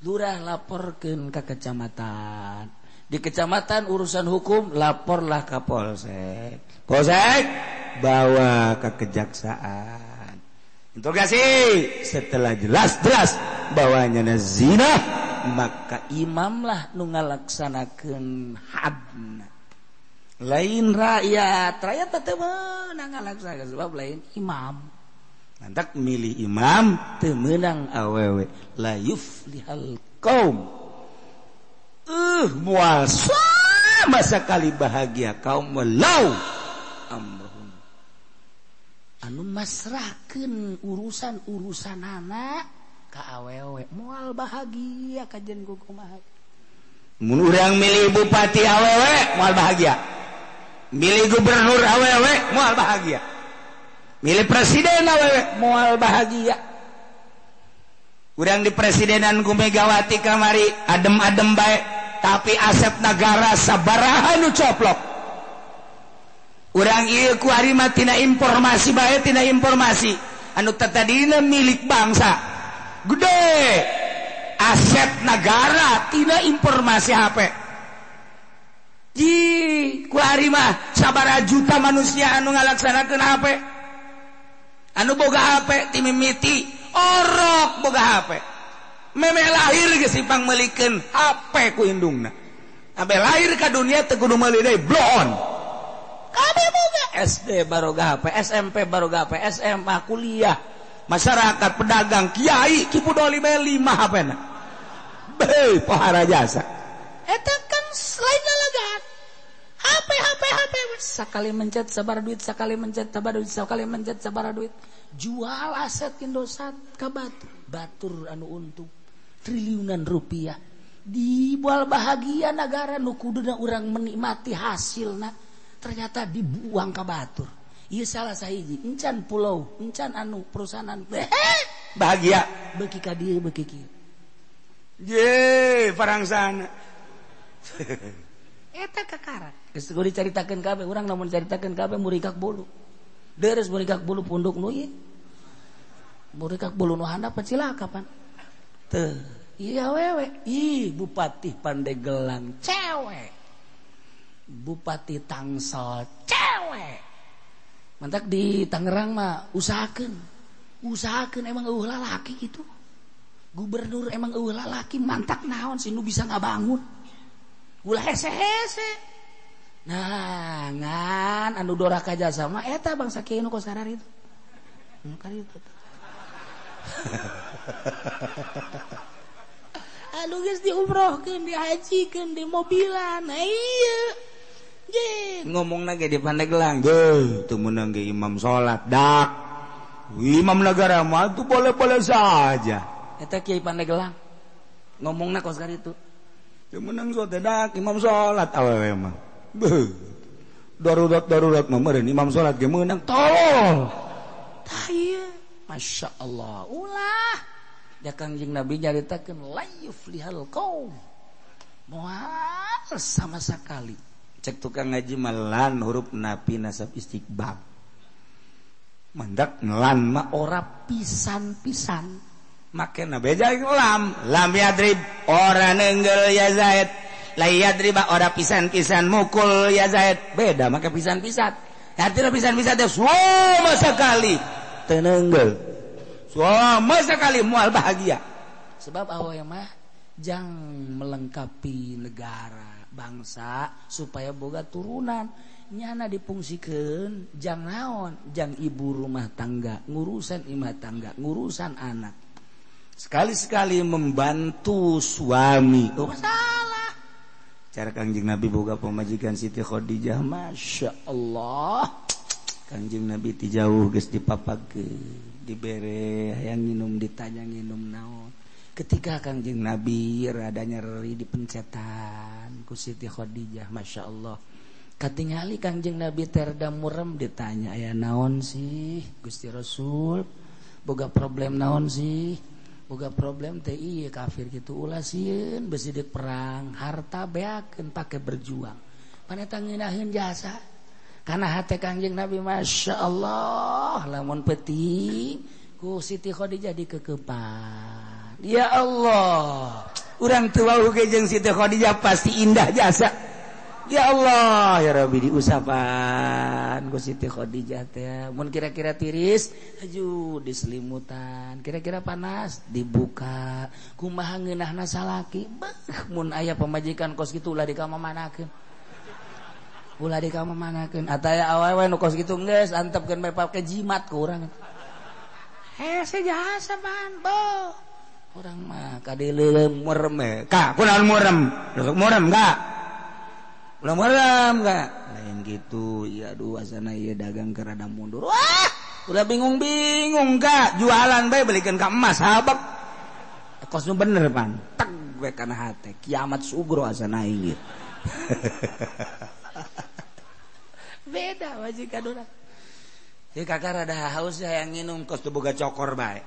lurah laporkeun ka kecamatan di kecamatan urusan hukum laporlah ka polsek bawa ke kejaksaan interogasi setelah jelas bawanya zina maka imamlah nu ngalaksanakeun hadna lain rakyat teu meunang ngalaksanakeun sebab lain imam nantak milih imam teu meunang awewe la yuflihal qaum moal sama sekali bahagia kaum walau amruhum anu masrahkeun urusan anak ka awewe moal bahagia kajen kumaha mun urang milih bupati awewe moal bahagia milih gubernur awewe moal bahagia milih presiden awewe moal bahagia Urang di presidenan ku Megawati kamari adem-adem baik, tapi aset negara sabaraha nu coplok. Urang ieu ku ari mah tina informasi bae, tina informasi anu tadina milik bangsa. Gede aset negara tina informasi HP. Ji ku ari mah sabaraha juta manusia anu ngalaksanakeun HP. Anu boga HP ti mimiti orok boga HP. Meme lahir geus simpang meulikeun HP ku indungna. Abe lahir ka dunia teu kudu meuli deui bloon. Kabeh boga SD baroga HP, SMP baroga HP, SMA kuliah, masyarakat pedagang, kiai, kipu doli bae 5 HP-na. Beuh, pahara jasa. Eta kan lain lalagan. HP. Sakali mencet sabar duit, sakali mencet sabar duit, sakali mencet sabar duit. Jual aset Indosat ka batur anu untung triliunan rupiah. Dibual bahagia negara nu kuduna urang menikmati hasilna. Ternyata dibuang ke batur. Iya salah sahiji, encan pulau, encan anu perusahaan bahagia beki ka dieu beki kieu. Ye, parangsana. Eta kakarak. Geus kudu dicaritakeun kabeh, urang namun caritakeun kabeh murikak bulu. Deres murikak bulu punduk nu ieu. Murikak bulu nu handap cilaka pan. Teu, ieu awewe. Ih, Bupati Pandeglang cewek. Bupati Tangsel cewek. Mantak di Tangerang mah usahakeun emang eueuh lalaki gitu. Gubernur emang eueuh lalaki mantak naon sih nu bisa ngabangun. Ulah hese-hese. Nah, ngan anu doraka jasa mah eta bangsa kieu nu kos sadar itu. Nu karitu. Anu geus diumrohkeun, dihajikeun, di mobilan. Nah iya. Ngomong lagi di Pandeglang, tuh menang ke imam sholat, dak, imam negara mah tuh boleh-boleh saja. Eta Kiai Pandeglang, ngomong nak kos itu, tuh menang sholat, dak, imam sholat, awewe mah, darurat mah meureun imam sholat ge menang, tolol, taya, masya Allah, ulah, ya Kangjeng Nabi nyaritakeun la yuflihal qaum, moal sama sekali. Cek tukang ngaji malan huruf napi nasab istiqbal. Mandak lan mah ora pisan-pisan. Makena beja lam yadrib ora neunggel ya Zaid. La yadrib ora pisan-pisan mukul ya Zaid. Beda make pisan-pisan. Artinya pisan-pisan teh sama sekali teu neunggel. Sama sekali moal bahagia. Sebab awewe mah jang melengkapi negara bangsa supaya boga turunan nyana dipungsikeun jang naon jang ibu rumah tangga ngurusan imah tangga ngurusan anak sekali-sekali membantu suami masalah cara Kangjeng Nabi boga pemajikan Siti Khadijah Masya Allah Kangjeng Nabi ti jauh geus dipapageun dibere hayang nginum ditanya nginum naon ketika Kangjeng Nabi rada nyeri di pencetan ku Siti Khadijah Masya Allah katingali Kangjeng Nabi terda murem ditanya aya naon sih Gusti Rasul boga problem naon sih boga problem teh ieu kafir gitu ulah sieun besideuk perang harta beakeun pake berjuang paneta ngeunaheun jasa kana hate Kangjeng Nabi Masya Allah lamun penting ku Siti Khadijah dikekepan. Ya Allah, urang teu wau ge jeung Siti Khadijah pasti indah jasa. Ya Allah, ya Rabbi diusapan ku Siti Khadijah teh. Mun kira-kira tiris, aju diselimutan. Kira-kira panas, dibuka. Kumaha ngeunahna salaki? Beuh, mun aya pamajikan kos kitu ulah dikamamanakeun. Ulah dikamamanakeun. Ataya awewe nu kos kitu geus antepkeun bae pake jimat ku urang. Hese jasa pan, boh. Orang mah kadeleuleuh murem ka kunaon murem sok murem ka ulah murem ka lain gitu ya aduh asana ieu dagang keur rada mundur wah udah bingung ka jualan bae belikeun ka emas habek kos nu bener pan teg we kana hate kiamat sugro asana ieu beda majikan urang ieu kakak rada haus hayang nginum kos teu boga cokor bae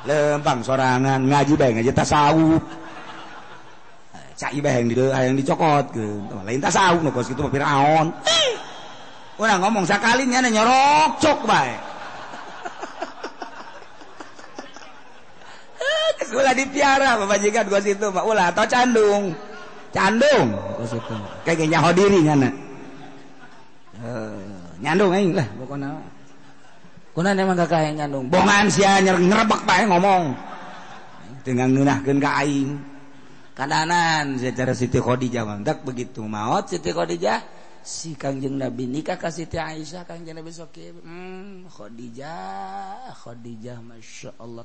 lempang sorangan ngaji bae ngaji tasawuf cai bae hayang dicokotkeun lain tasawuf nu kos kitu mah Firaun urang ngomong sakali nya nyorok cok bae ulah dipiara babajikan gua situ mah ulah atau candung gua situ kayak nyaho diri nyana nyandung aing lah pokona kuna emang kakak yang nyandung bongan sia nyerebek bae ngomong dengan ngeunahkeun ka aing kadanan secara Siti Khadijah mah dak begitu maot Siti Khadijah si Kangjeng Nabi nikah ka Siti Aisyah Kangjeng Nabi sok Khadijah masyaallah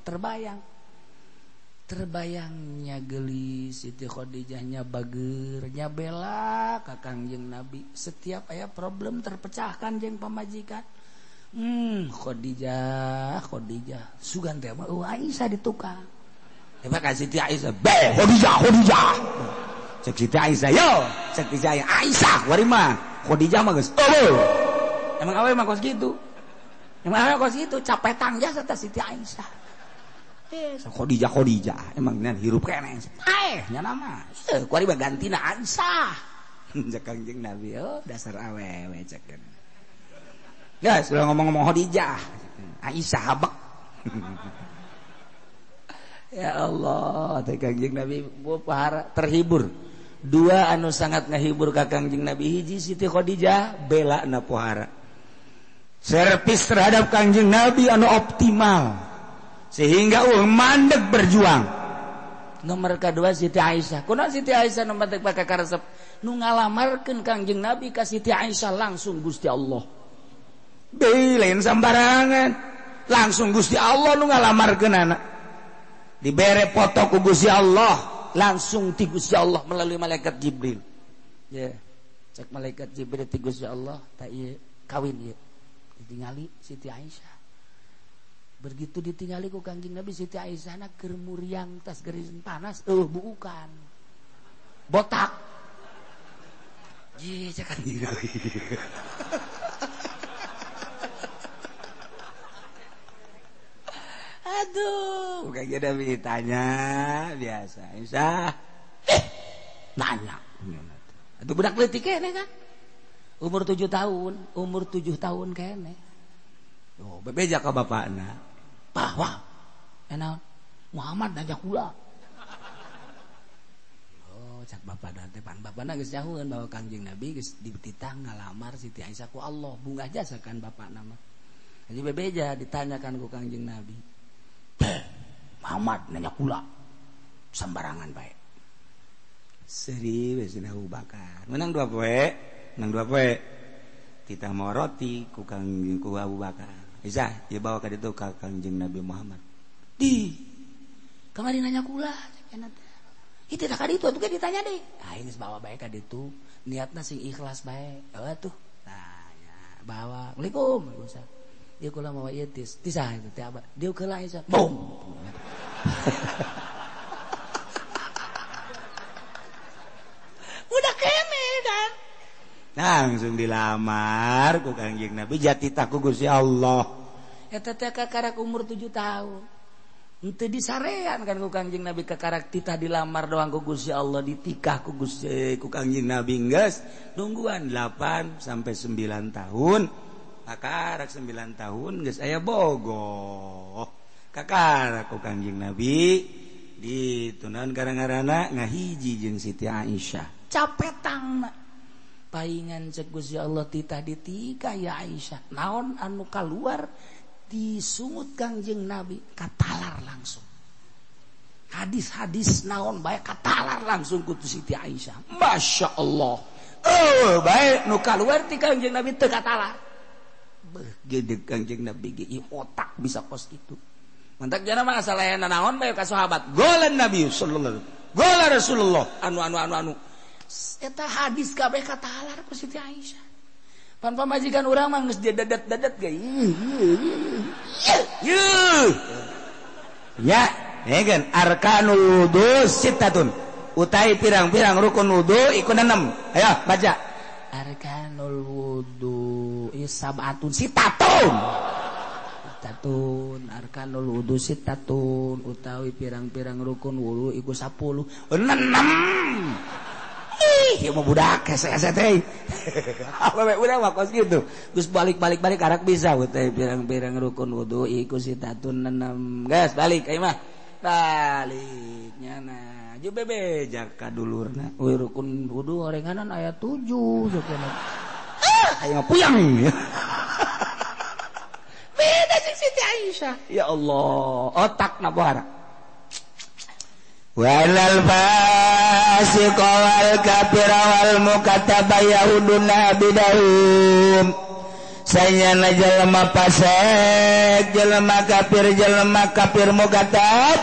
terbayangnya geli Siti Khadijahnya bagernya bela ka Kangjeng Nabi setiap aya problem terpecahkan jeung pamajikan Khadijah sugan teh mah Aisyah ditukang teh ka Siti Aisyah Khadijah cek Siti Aisyah yo cek Siti Aisyah kuari mah Khadijah mah geus emang awe mah kos gitu capetang jasa teh Siti Aisyah Khadijah emang nya hirup keneh nya nama kuari mah gantina Aisyah cek Kangjeng Nabi dasar awewe cekeun ya sudah ngomong-ngomong Khadijah Aisyah habak ya Allah teh Kangjeng Nabi pahara terhibur dua anu sangat ngahibur ka Kangjeng Nabi hiji Siti Khadijah bela na pohara servis terhadap Kangjeng Nabi anu optimal sehingga mandeg berjuang nomor kedua Siti Aisyah kunaon Siti Aisyah nu mandeg pake karesep nu ngalamarkeun Kangjeng Nabi ka Siti Aisyah langsung Gusti Allah lain sembarangan langsung Gusti Allah nu ngalamarkeun anak dibere foto ku Gusti Allah langsung ti Gusti Allah melalui malaikat Jibril ya cek malaikat Jibril ti Gusti Allah tak ieu kawin ieu ditingali Siti Aisyah begitu ditingali ku Kangjeng Nabi Siti Aisyah na keur muriang tas geureun panas buukan botak ji cek Kangjeng Nabi aduh Kangjeng Nabi tanya biasa Aisyah nanya atuh budak leutik keneh kan umur 7 tahun keneh bebeja ka bapakna wah enak Muhammad nanya kula cak bapak dan tepan bapakna geus nyahueun bahwa Kangjeng Nabi geus dititah ngalamar Siti Aisyah ku Allah bunga jasa kan bapak nama jadi bebeja ditanyakan ku Kangjeng Nabi Muhammad nanya kula sembarangan bae seri wis Abu Bakar menang 2 poe kita mau roti ku Abu Bakar Aisyah dia bawa ka ditu ka Kangjeng Nabi Muhammad di kamari nanya kula cenah itu dah ka ditu atuh ditanya deh ini bawa bae ka ditu niatna sing ikhlas bae tuh tanya bawa Assalamualaikum dia kula mawa ieu tisah itu teh apa dia keula Aisyah bom udah kene kan langsung dilamar ku Kangjeng Nabi jatitah ku Gusti Allah eta teh kakarak umur 7 tahun henteu disarean kan ku Kangjeng Nabi kakarak titah dilamar doang ku Gusti Allah ditikah ku Kangjeng Nabi geus nungguan 8 sampai 9 tahun kakarak 9 tahun geus aya bogoh kakarak ku Kangjeng Nabi ditunan garang-garana ngahiji jeung Siti Aisyah capetangna paingan cek Gusti Allah titah ditika ya Aisyah naon anu kaluar disungut Kangjeng Nabi katalar langsung hadis-hadis naon bae katalar langsung ku Siti Aisyah Masya Allah bae nu kaluar ti Kangjeng Nabi teu katalar gede Kangjeng Nabi ge otak bisa kos itu mantak jana mah asalaena naon bae ka sahabat golan Nabi sallallahu alaihi wasallam gola Rasulullah anu eta hadis kabeh katalar ku Siti Aisyah pan pamajikan urang mah geus dadat-dadat ge ya kan arkanul wudu sittatun utai pirang-pirang rukun wudu ikun 6 ayo baca arkanul wudu sab'atun sittatun tatun arkanul wudu sittatun utawi pirang-pirang rukun wudu iku 10 ih mau budak hese teh apa udah mah kos gitu geus balik arak bisa teh pirang-pirang rukun wudu iku sittatun 6 gas balik ieu mah balik nyana ju bebejak ka dulurna we rukun wudu orenganan aya 7 sakana aya mah puyang beda jeung Siti Aisyah ya Allah otakna bohara walal fasiq wal kafir wal mukataba yahuduna bidahum sayana jelema fasik jelema kafir mukatab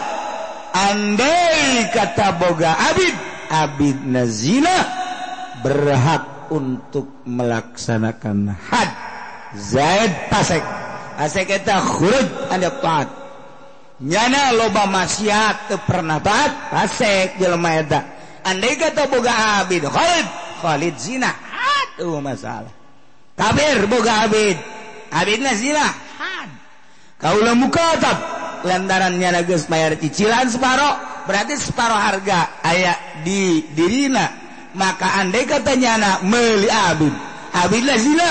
andai kata boga abid nazina berhak untuk melaksanakan had zaid fasik asik eta khuruj anda taat nyana loba maksiat teu pernah taat fasik jelema eta andai kata boga abid khalid zina atuh masalah kafir boga abidna zina had kaula mukatab lantaran nyana geus bayar cicilan separo berarti separo harga aya di dirina maka andai kata nyana meuli abidna zina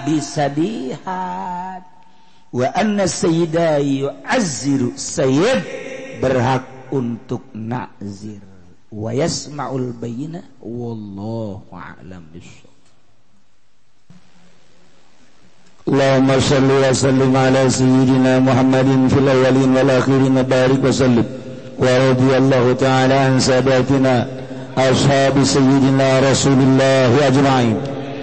bisa dihad wa anna sayyida yu'azziru sayyid berhak untuk na'zir wa yasma'ul bayyina wallahu a'lam bissawab. Allahumma shalli wa sallim ala sayyidina Muhammadin fil awwalin wal akhirin wa barik wa sallim wa radiyallahu ta'ala an sadatina ashabi sayyidina Rasulillah ajma'in.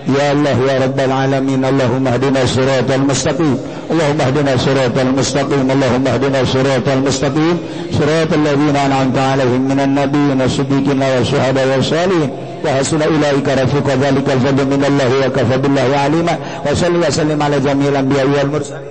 Ya Allah ya Rabbal Alamin Allahumma hdina siratal mustaqim Allahumma hdina siratal mustaqim Allahumma hdina siratal mustaqim siratal ladzina an'amta 'alaihim minan nabiyyin was-siddiqin wasyuhada'i was-shalihin wa hasuna ulaika rafiqa dzalikal fadlu minallahi wa kafa billahi alima wa salli wa sallim ala jami'il anbiya'i wal mursalin.